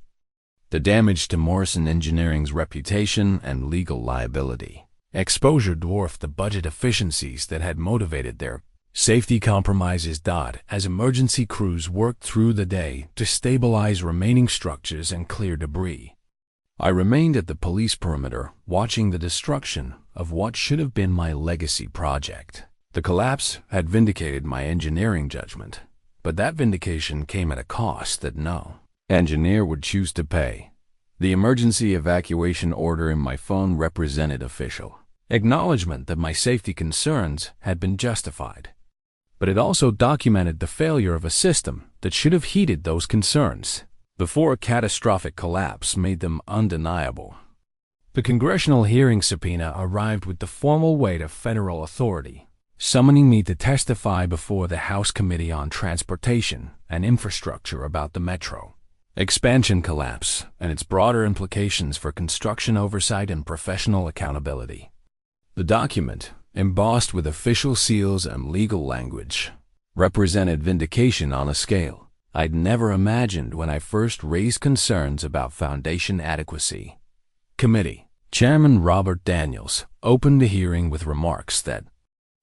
A: The damage to Morrison Engineering's reputation and legal liability exposure dwarfed the budget efficiencies that had motivated their safety compromises. As emergency crews worked through the day to stabilize remaining structures and clear debris, I remained at the police perimeter watching the destruction of what should have been my legacy project. The collapse had vindicated my engineering judgment, but that vindication came at a cost that no engineer would choose to pay. The emergency evacuation order in my phone represented official acknowledgement that my safety concerns had been justified, but it also documented the failure of a system that should have heeded those concerns before a catastrophic collapse made them undeniable. The congressional hearing subpoena arrived with the formal weight of federal authority, summoning me to testify before the House Committee on Transportation and Infrastructure about the metro expansion collapse and its broader implications for construction oversight and professional accountability. The document, embossed with official seals and legal language, represented vindication on a scale I'd never imagined when I first raised concerns about foundation adequacy. Committee Chairman Robert Daniels opened the hearing with remarks that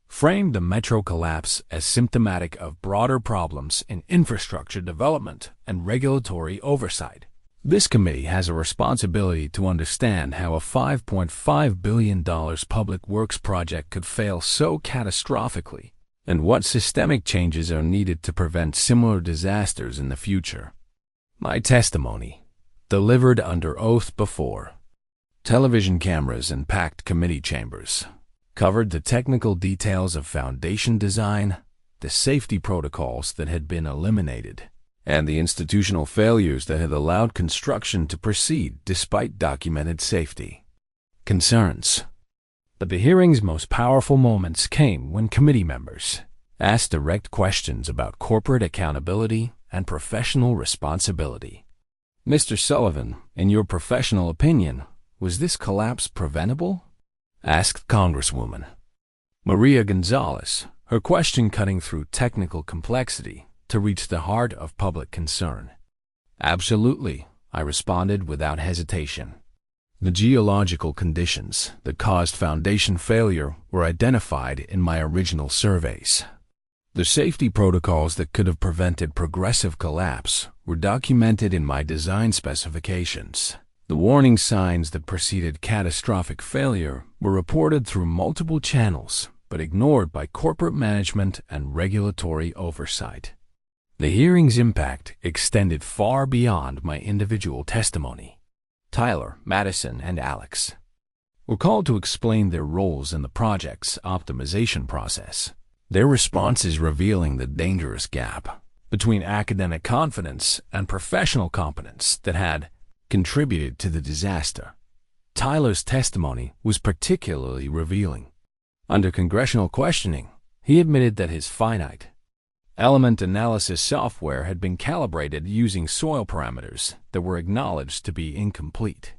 A: framed the metro collapse as symptomatic of broader problems in infrastructure development and regulatory oversight. This committee has a responsibility to understand how a $5.5 billion public works project could fail so catastrophically, and what systemic changes are needed to prevent similar disasters in the future. My testimony, delivered under oath before television cameras and packed committee chambers, covered the technical details of foundation design, the safety protocols that had been eliminated, and the institutional failures that had allowed construction to proceed despite documented safety concerns. But the hearing's most powerful moments came when committee members asked direct questions about corporate accountability and professional responsibility. Mr. Sullivan, in your professional opinion, was this collapse preventable? Asked Congresswoman Maria Gonzalez, her question cutting through technical complexity to reach the heart of public concern. Absolutely, I responded without hesitation. The geological conditions that caused foundation failure were identified in my original surveys. The safety protocols that could have prevented progressive collapse were documented in my design specifications. The warning signs that preceded catastrophic failure were reported through multiple channels, but ignored by corporate management and regulatory oversight. The hearing's impact extended far beyond my individual testimony. Tyler, Madison, and Alex were called to explain their roles in the project's optimization process. Their responses revealing the dangerous gap between academic confidence and professional competence that had contributed to the disaster. Tyler's testimony was particularly revealing. Under congressional questioning, he admitted that his finite element analysis software had been calibrated using soil parameters that were acknowledged to be incomplete.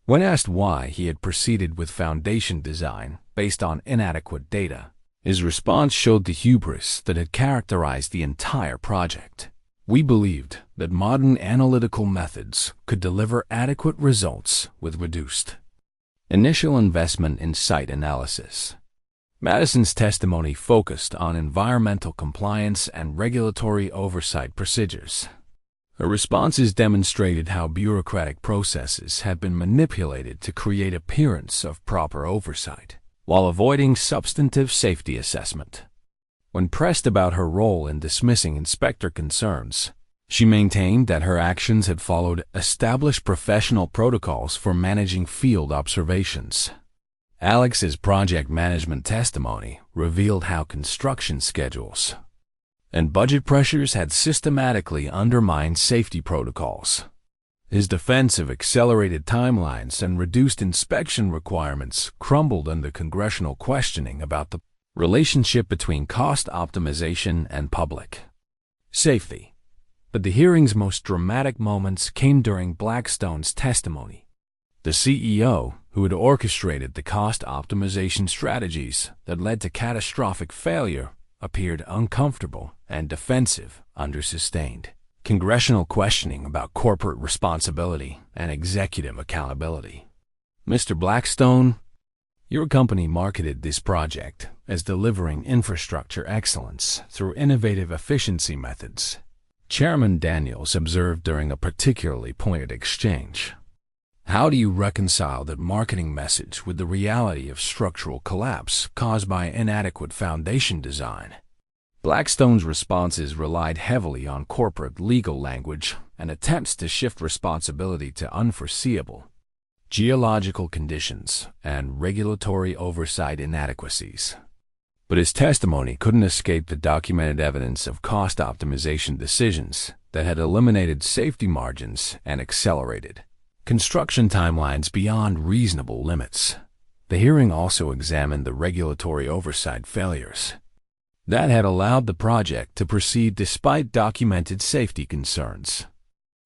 A: When asked why he had proceeded with foundation design based on inadequate data, his response showed the hubris that had characterized the entire project. We believed that modern analytical methods could deliver adequate results with reduced initial investment in site analysis. Madison's testimony focused on environmental compliance and regulatory oversight procedures. Her responses demonstrated how bureaucratic processes had been manipulated to create appearance of proper oversight, while avoiding substantive safety assessment. When pressed about her role in dismissing inspector concerns, she maintained that her actions had followed established professional protocols for managing field observations. Alex's project management testimony revealed how construction schedules and budget pressures had systematically undermined safety protocols. His defense of accelerated timelines and reduced inspection requirements crumbled under congressional questioning about the relationship between cost optimization and public safety. But the hearing's most dramatic moments came during Blackstone's testimony. The CEO, who had orchestrated the cost optimization strategies that led to catastrophic failure, appeared uncomfortable and defensive under sustained congressional questioning about corporate responsibility and executive accountability. Mr. Blackstone, your company marketed this project as delivering infrastructure excellence through innovative efficiency methods. Chairman Daniels observed during a particularly pointed exchange. How do you reconcile that marketing message with the reality of structural collapse caused by inadequate foundation design? Blackstone's responses relied heavily on corporate legal language and attempts to shift responsibility to unforeseeable geological conditions and regulatory oversight inadequacies. But his testimony couldn't escape the documented evidence of cost optimization decisions that had eliminated safety margins and accelerated construction timelines beyond reasonable limits. The hearing also examined the regulatory oversight failures that had allowed the project to proceed despite documented safety concerns.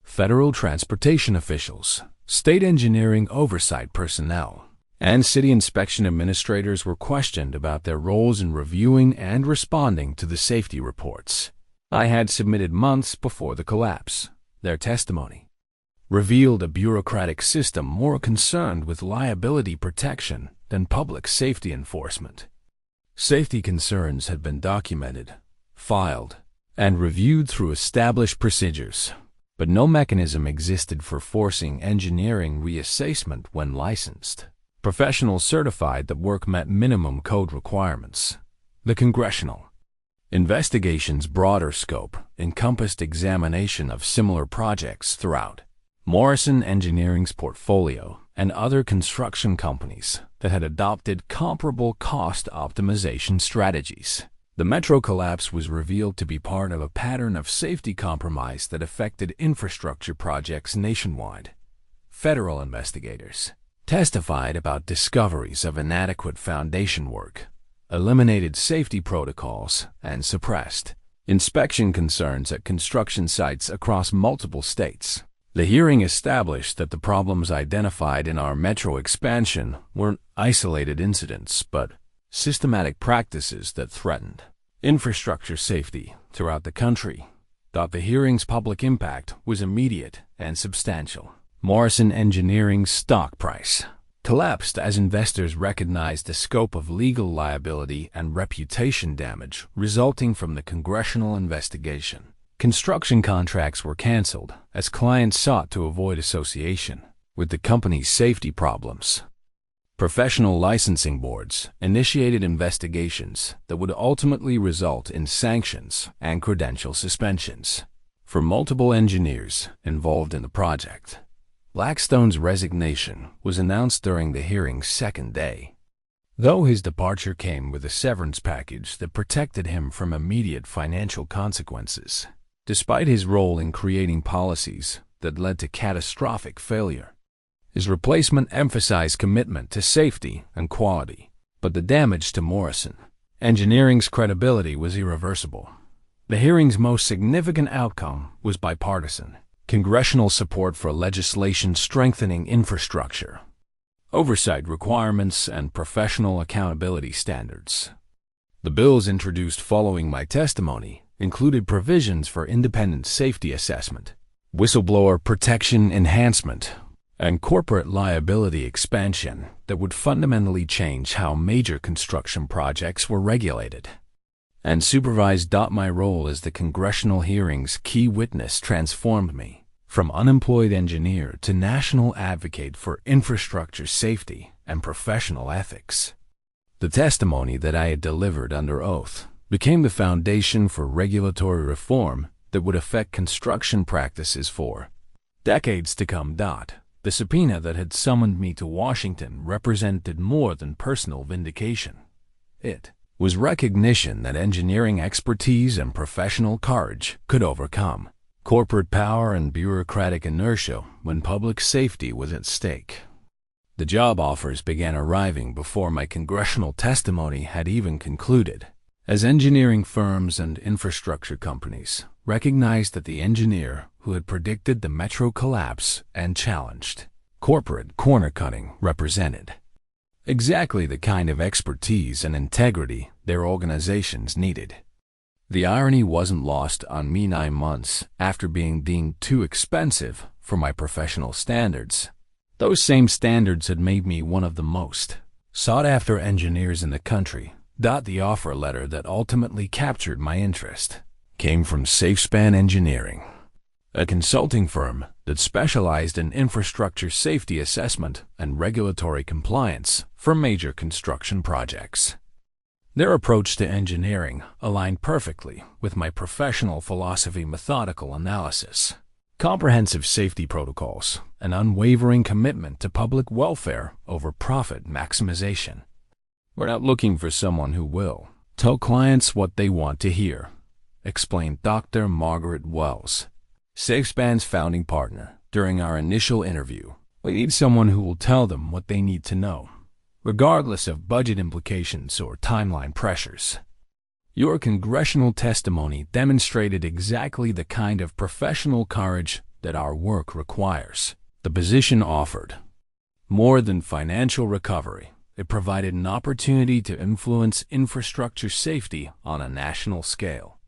A: Federal transportation officials, state engineering oversight personnel, and city inspection administrators were questioned about their roles in reviewing and responding to the safety reports I had submitted months before the collapse. Their testimony revealed a bureaucratic system more concerned with liability protection than public safety enforcement. Safety concerns had been documented, filed, and reviewed through established procedures, but no mechanism existed for forcing engineering reassessment when licensed. Professionals certified that work met minimum code requirements. The congressional investigation's broader scope encompassed examination of similar projects throughout Morrison Engineering's portfolio and other construction companies that had adopted comparable cost optimization strategies. The metro collapse was revealed to be part of a pattern of safety compromise that affected infrastructure projects nationwide. Federal investigators testified about discoveries of inadequate foundation work, eliminated safety protocols, and suppressed inspection concerns at construction sites across multiple states. The hearing established that the problems identified in our metro expansion weren't isolated incidents, but systematic practices that threatened infrastructure safety throughout the country. The hearing's public impact was immediate and substantial. Morrison Engineering's stock price collapsed as investors recognized the scope of legal liability and reputation damage resulting from the congressional investigation. Construction contracts were canceled as clients sought to avoid association with the company's safety problems. Professional licensing boards initiated investigations that would ultimately result in sanctions and credential suspensions for multiple engineers involved in the project. Blackstone's resignation was announced during the hearing's second day. Though his departure came with a severance package that protected him from immediate financial consequences, despite his role in creating policies that led to catastrophic failure, his replacement emphasized commitment to safety and quality. But the damage to Morrison Engineering's credibility was irreversible. The hearing's most significant outcome was bipartisan: congressional support for legislation strengthening infrastructure, oversight requirements, and professional accountability standards. The bills introduced following my testimony included provisions for independent safety assessment, whistleblower protection enhancement, and corporate liability expansion that would fundamentally change how major construction projects were regulated and supervised. My role as the congressional hearing's key witness transformed me from unemployed engineer to national advocate for infrastructure safety and professional ethics. The testimony that I had delivered under oath became the foundation for regulatory reform that would affect construction practices for decades to come. The subpoena that had summoned me to Washington represented more than personal vindication. It was recognition that engineering expertise and professional courage could overcome corporate power and bureaucratic inertia when public safety was at stake. The job offers began arriving before my congressional testimony had even concluded, as engineering firms and infrastructure companies recognized that the engineer who had predicted the metro collapse and challenged corporate corner-cutting represented exactly the kind of expertise and integrity their organizations needed. The irony wasn't lost on me 9 months after being deemed too expensive for my professional standards. Those same standards had made me one of the most sought-after engineers in the country. The offer letter that ultimately captured my interest came from SafeSpan Engineering, a consulting firm that specialized in infrastructure safety assessment and regulatory compliance for major construction projects. Their approach to engineering aligned perfectly with my professional philosophy: methodical analysis, comprehensive safety protocols, and unwavering commitment to public welfare over profit maximization. We're not looking for someone who will tell clients what they want to hear, explained Dr. Margaret Wells, SafeSpan's founding partner, during our initial interview. We need someone who will tell them what they need to know, regardless of budget implications or timeline pressures. Your congressional testimony demonstrated exactly the kind of professional courage that our work requires. The position offered more than financial recovery. It provided an opportunity to influence infrastructure safety on a national scale.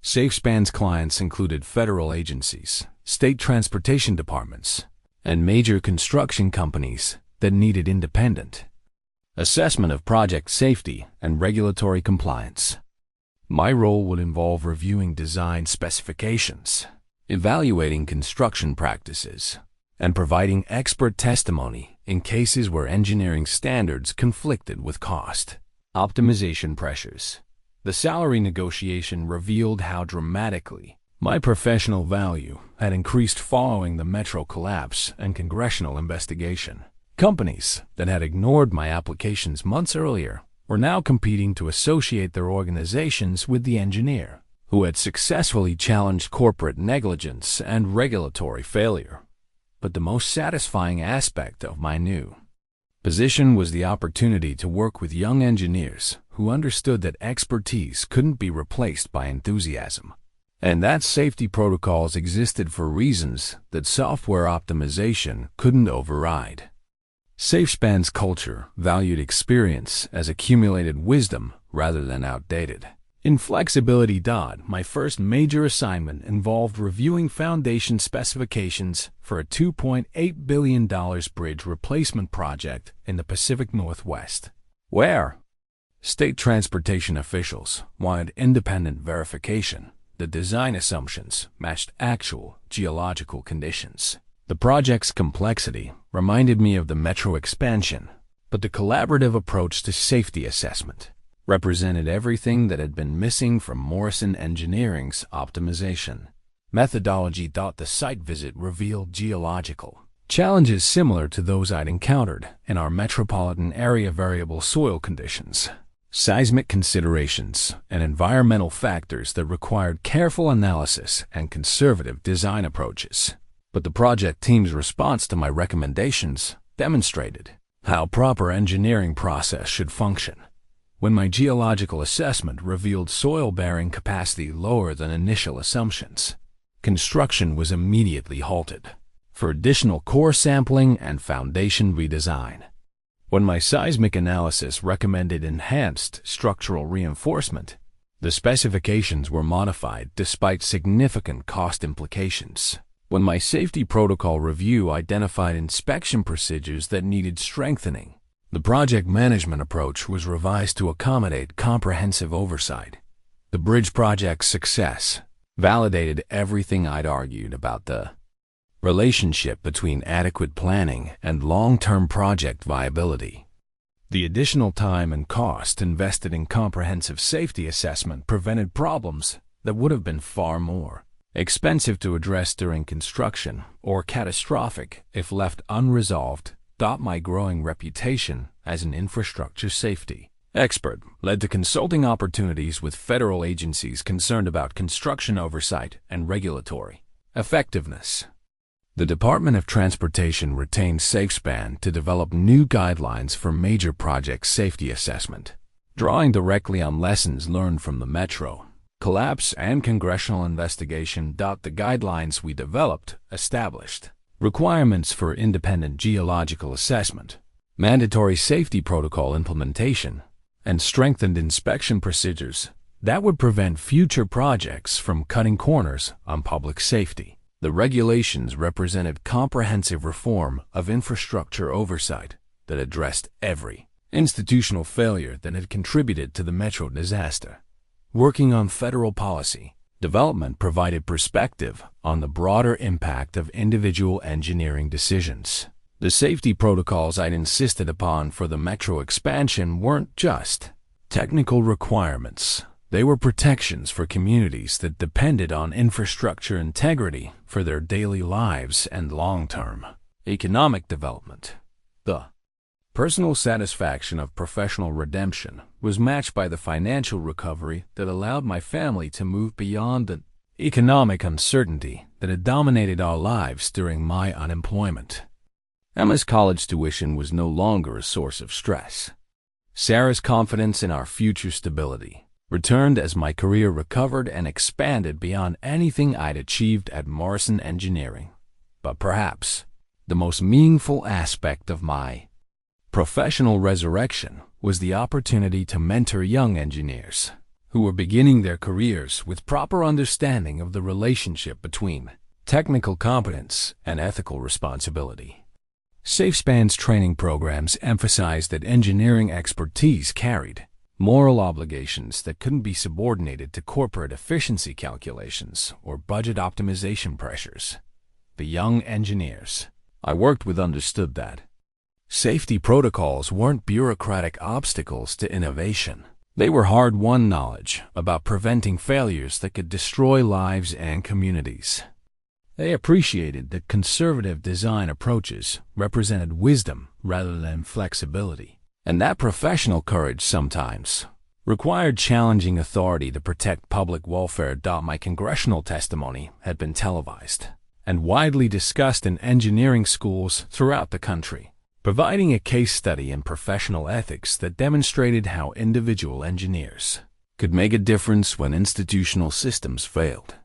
A: SafeSpan's clients included federal agencies, state transportation departments, and major construction companies that needed independent assessment of project safety and regulatory compliance. My role would involve reviewing design specifications, evaluating construction practices, and providing expert testimony in cases where engineering standards conflicted with cost optimization pressures. The salary negotiation revealed how dramatically my professional value had increased following the metro collapse and congressional investigation. Companies that had ignored my applications months earlier were now competing to associate their organizations with the engineer who had successfully challenged corporate negligence and regulatory failure. But the most satisfying aspect of my new position was the opportunity to work with young engineers who understood that expertise couldn't be replaced by enthusiasm, and that safety protocols existed for reasons that software optimization couldn't override. SafeSpan's culture valued experience as accumulated wisdom rather than outdated inflexibility. My first major assignment involved reviewing foundation specifications for a $2.8 billion bridge replacement project in the Pacific Northwest, where state transportation officials wanted independent verification that design assumptions matched actual geological conditions. The project's complexity reminded me of the metro expansion, but the collaborative approach to safety assessment represented everything that had been missing from Morrison Engineering's optimization methodology. The site visit revealed geological Challenges similar to those I'd encountered in our metropolitan area: variable soil conditions, seismic considerations, and environmental factors that required careful analysis and conservative design approaches. But the project team's response to my recommendations demonstrated how proper engineering process should function. When my geological assessment revealed soil bearing capacity lower than initial assumptions, construction was immediately halted for additional core sampling and foundation redesign. When my seismic analysis recommended enhanced structural reinforcement, the specifications were modified despite significant cost implications. When my safety protocol review identified inspection procedures that needed strengthening, the project management approach was revised to accommodate comprehensive oversight. The bridge project's success validated everything I'd argued about the relationship between adequate planning and long-term project viability. The additional time and cost invested in comprehensive safety assessment prevented problems that would have been far more expensive to address during construction or catastrophic if left unresolved. My growing reputation as an infrastructure safety expert led to consulting opportunities with federal agencies concerned about construction oversight and regulatory effectiveness. The Department of Transportation retained SafeSpan to develop new guidelines for major project safety assessment, drawing directly on lessons learned from the Metro collapse and congressional investigation. The guidelines we developed established requirements for independent geological assessment, mandatory safety protocol implementation, and strengthened inspection procedures that would prevent future projects from cutting corners on public safety. The regulations represented comprehensive reform of infrastructure oversight that addressed every institutional failure that had contributed to the Metro disaster. Working on federal policy development provided perspective on the broader impact of individual engineering decisions. The safety protocols I'd insisted upon for the Metro expansion weren't just technical requirements. They were protections for communities that depended on infrastructure integrity for their daily lives and long-term economic development. The personal satisfaction of professional redemption was matched by the financial recovery that allowed my family to move beyond the economic uncertainty that had dominated our lives during my unemployment. Emma's college tuition was no longer a source of stress. Sarah's confidence in our future stability returned as my career recovered and expanded beyond anything I'd achieved at Morrison Engineering. But perhaps the most meaningful aspect of my professional resurrection was the opportunity to mentor young engineers who were beginning their careers with proper understanding of the relationship between technical competence and ethical responsibility. SafeSpan's training programs emphasized that engineering expertise carried moral obligations that couldn't be subordinated to corporate efficiency calculations or budget optimization pressures. The young engineers I worked with understood that safety protocols weren't bureaucratic obstacles to innovation. They were hard-won knowledge about preventing failures that could destroy lives and communities. They appreciated that conservative design approaches represented wisdom rather than flexibility, and that professional courage sometimes required challenging authority to protect public welfare. My congressional testimony had been televised and widely discussed in engineering schools throughout the country, providing a case study in professional ethics that demonstrated how individual engineers could make a difference when institutional systems failed.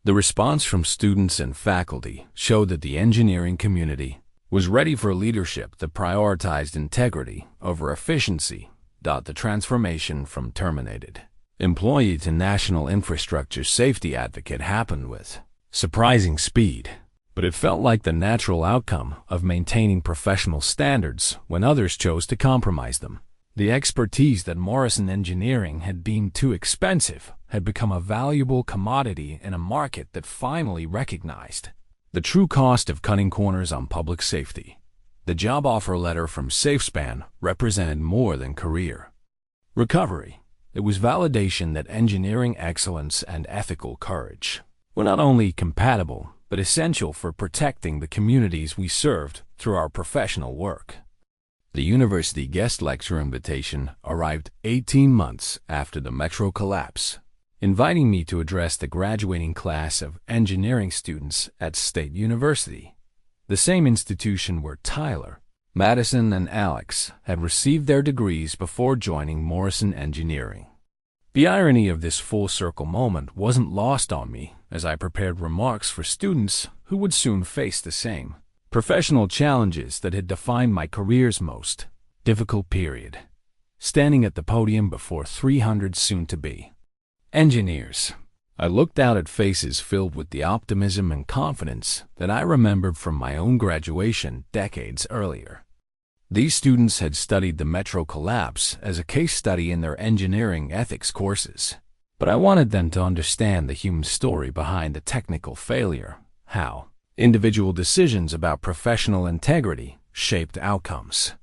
A: The response from students and faculty showed that the engineering community was ready for leadership that prioritized integrity over efficiency. The transformation from terminated employee to national infrastructure safety advocate happened with surprising speed, but it felt like the natural outcome of maintaining professional standards when others chose to compromise them. The expertise that Morrison Engineering had deemed too expensive had become a valuable commodity in a market that finally recognized the true cost of cutting corners on public safety. The job offer letter from SafeSpan represented more than career recovery. It was validation that engineering excellence and ethical courage were not only compatible, but essential for protecting the communities we served through our professional work. The university guest lecture invitation arrived 18 months after the metro collapse, inviting me to address the graduating class of engineering students at State University, the same institution where Tyler, Madison, and Alex had received their degrees before joining Morrison Engineering. The irony of this full-circle moment wasn't lost on me as I prepared remarks for students who would soon face the same professional challenges that had defined my career's most difficult period, standing at the podium before 300 soon-to-be engineers. I looked out at faces filled with the optimism and confidence that I remembered from my own graduation decades earlier. These students had studied the metro collapse as a case study in their engineering ethics courses, but I wanted them to understand the human story behind the technical failure, how individual decisions about professional integrity shaped outcomes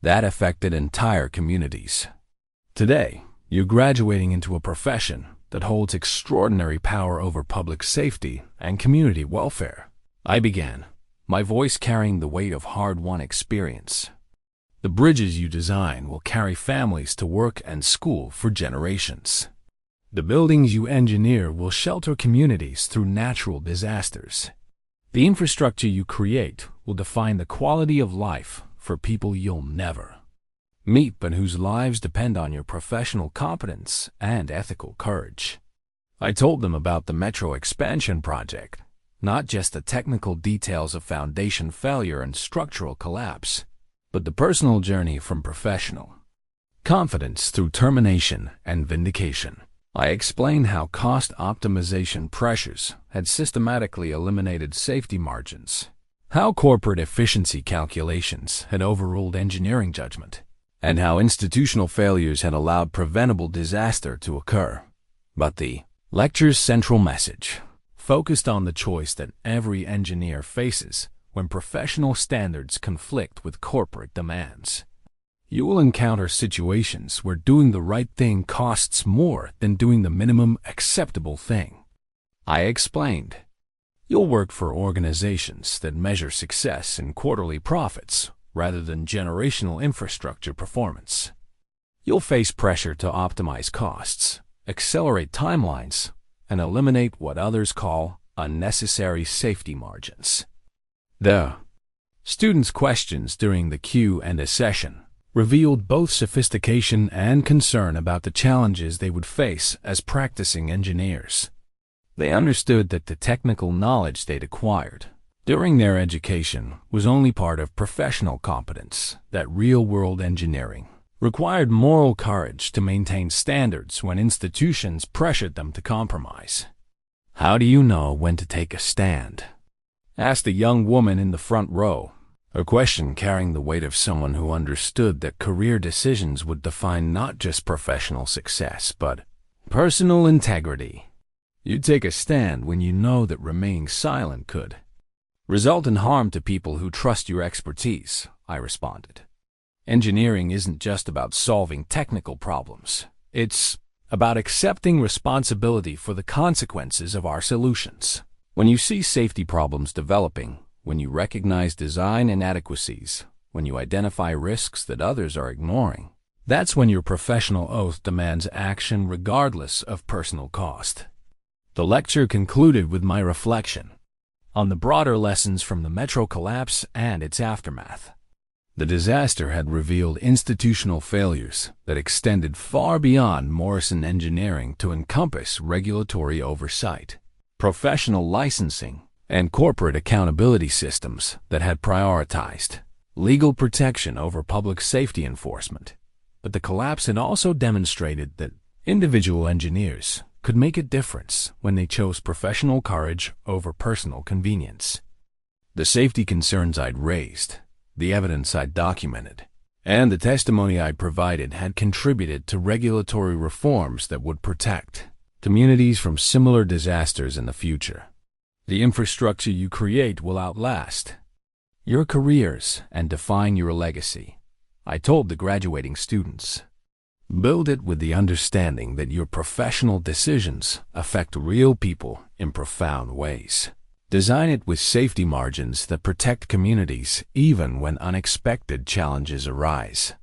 A: that affected entire communities. Today, you're graduating into a profession that holds extraordinary power over public safety and community welfare. I began, my voice carrying the weight of hard-won experience. The bridges you design will carry families to work and school for generations. The buildings you engineer will shelter communities through natural disasters. The infrastructure you create will define the quality of life for people you'll never meet but whose lives depend on your professional competence and ethical courage. I told them about the metro expansion project, not just the technical details of foundation failure and structural collapse, but the personal journey from professional confidence through termination and vindication. I explained how cost optimization pressures had systematically eliminated safety margins, how corporate efficiency calculations had overruled engineering judgment, and how institutional failures had allowed preventable disaster to occur. But the lecture's central message focused on the choice that every engineer faces when professional standards conflict with corporate demands. You will encounter situations where doing the right thing costs more than doing the minimum acceptable thing. I explained. You'll work for organizations that measure success in quarterly profits rather than generational infrastructure performance. You'll face pressure to optimize costs, accelerate timelines, and eliminate what others call unnecessary safety margins. The students' questions during the Q&A session revealed both sophistication and concern about the challenges they would face as practicing engineers. They understood that the technical knowledge they'd acquired during their education was only part of professional competence, that real-world engineering required moral courage to maintain standards when institutions pressured them to compromise. "How do you know when to take a stand?" asked a young woman in the front row, a question carrying the weight of someone who understood that career decisions would define not just professional success, but personal integrity. You take a stand when you know that remaining silent could result in harm to people who trust your expertise, I responded. Engineering isn't just about solving technical problems. It's about accepting responsibility for the consequences of our solutions. When you see safety problems developing, when you recognize design inadequacies, when you identify risks that others are ignoring, that's when your professional oath demands action regardless of personal cost. The lecture concluded with my reflection on the broader lessons from the metro collapse and its aftermath. The disaster had revealed institutional failures that extended far beyond Morrison Engineering to encompass regulatory oversight, professional licensing, and corporate accountability systems that had prioritized legal protection over public safety enforcement. But the collapse had also demonstrated that individual engineers could make a difference when they chose professional courage over personal convenience. The safety concerns I'd raised, the evidence I'd documented, and the testimony I'd provided had contributed to regulatory reforms that would protect communities from similar disasters in the future. The infrastructure you create will outlast your careers and define your legacy, I told the graduating students. Build it with the understanding that your professional decisions affect real people in profound ways. Design it with safety margins that protect communities even when unexpected challenges arise.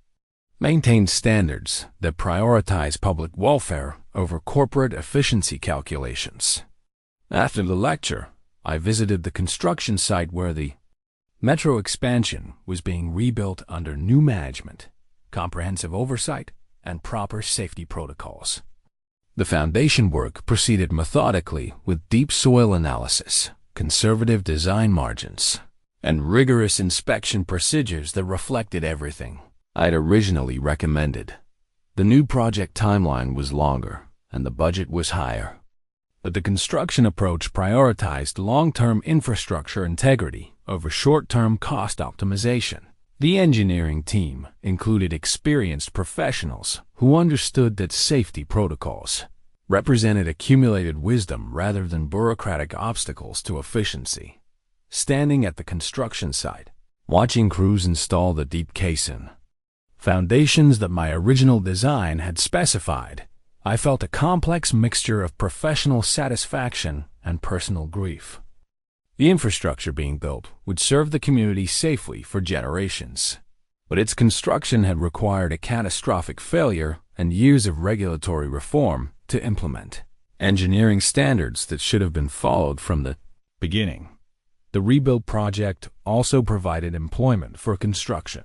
A: Maintain standards that prioritize public welfare over corporate efficiency calculations. After the lecture, I visited the construction site where the metro expansion was being rebuilt under new management, comprehensive oversight, and proper safety protocols. The foundation work proceeded methodically with deep soil analysis, conservative design margins, and rigorous inspection procedures that reflected everything I'd originally recommended. The new project timeline was longer, and the budget was higher. But the construction approach prioritized long-term infrastructure integrity over short-term cost optimization. The engineering team included experienced professionals who understood that safety protocols represented accumulated wisdom rather than bureaucratic obstacles to efficiency. Standing at the construction site, watching crews install the deep caisson, foundations that my original design had specified, I felt a complex mixture of professional satisfaction and personal grief. The infrastructure being built would serve the community safely for generations, but its construction had required a catastrophic failure and years of regulatory reform to implement engineering standards that should have been followed from the beginning. The rebuild project also provided employment for construction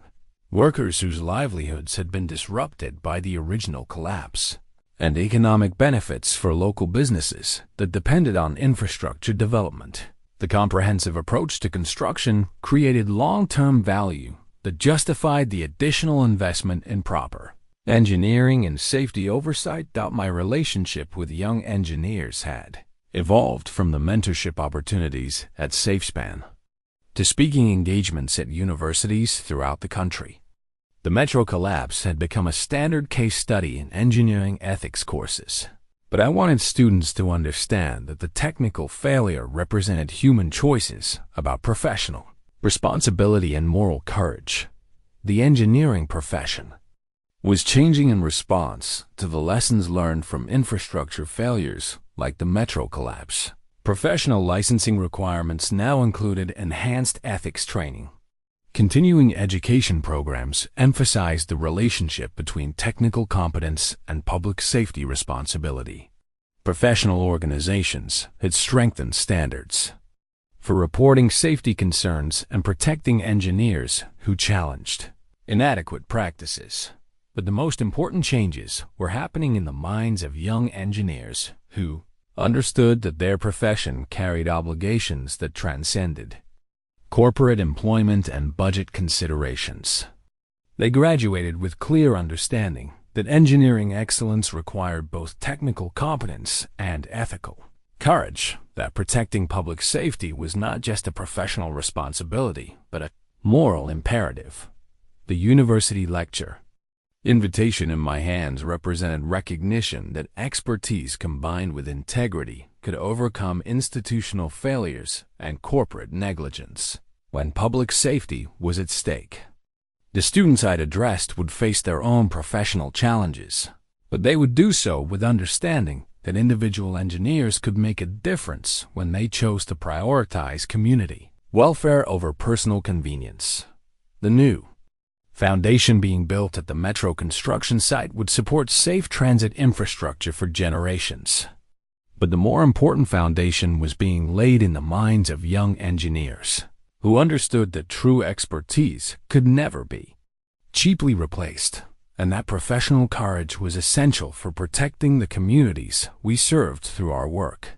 A: workers whose livelihoods had been disrupted by the original collapse, and economic benefits for local businesses that depended on infrastructure development. The comprehensive approach to construction created long-term value that justified the additional investment in proper engineering and safety oversight. My relationship with young engineers had evolved from the mentorship opportunities at SafeSpan to speaking engagements at universities throughout the country. The metro collapse had become a standard case study in engineering ethics courses, but I wanted students to understand that the technical failure represented human choices about professional responsibility and moral courage. The engineering profession was changing in response to the lessons learned from infrastructure failures like the metro collapse. Professional licensing requirements now included enhanced ethics training. Continuing education programs emphasized the relationship between technical competence and public safety responsibility. Professional organizations had strengthened standards for reporting safety concerns and protecting engineers who challenged inadequate practices. But the most important changes were happening in the minds of young engineers who understood that their profession carried obligations that transcended corporate employment and budget considerations. They graduated with clear understanding that engineering excellence required both technical competence and ethical courage, that protecting public safety was not just a professional responsibility, but a moral imperative. The university lecture invitation in my hands represented recognition that expertise combined with integrity could overcome institutional failures and corporate negligence when public safety was at stake. The students I'd addressed would face their own professional challenges, but they would do so with understanding that individual engineers could make a difference when they chose to prioritize community welfare over personal convenience. The new foundation being built at the metro construction site would support safe transit infrastructure for generations. But the more important foundation was being laid in the minds of young engineers who understood that true expertise could never be cheaply replaced, and that professional courage was essential for protecting the communities we served through our work.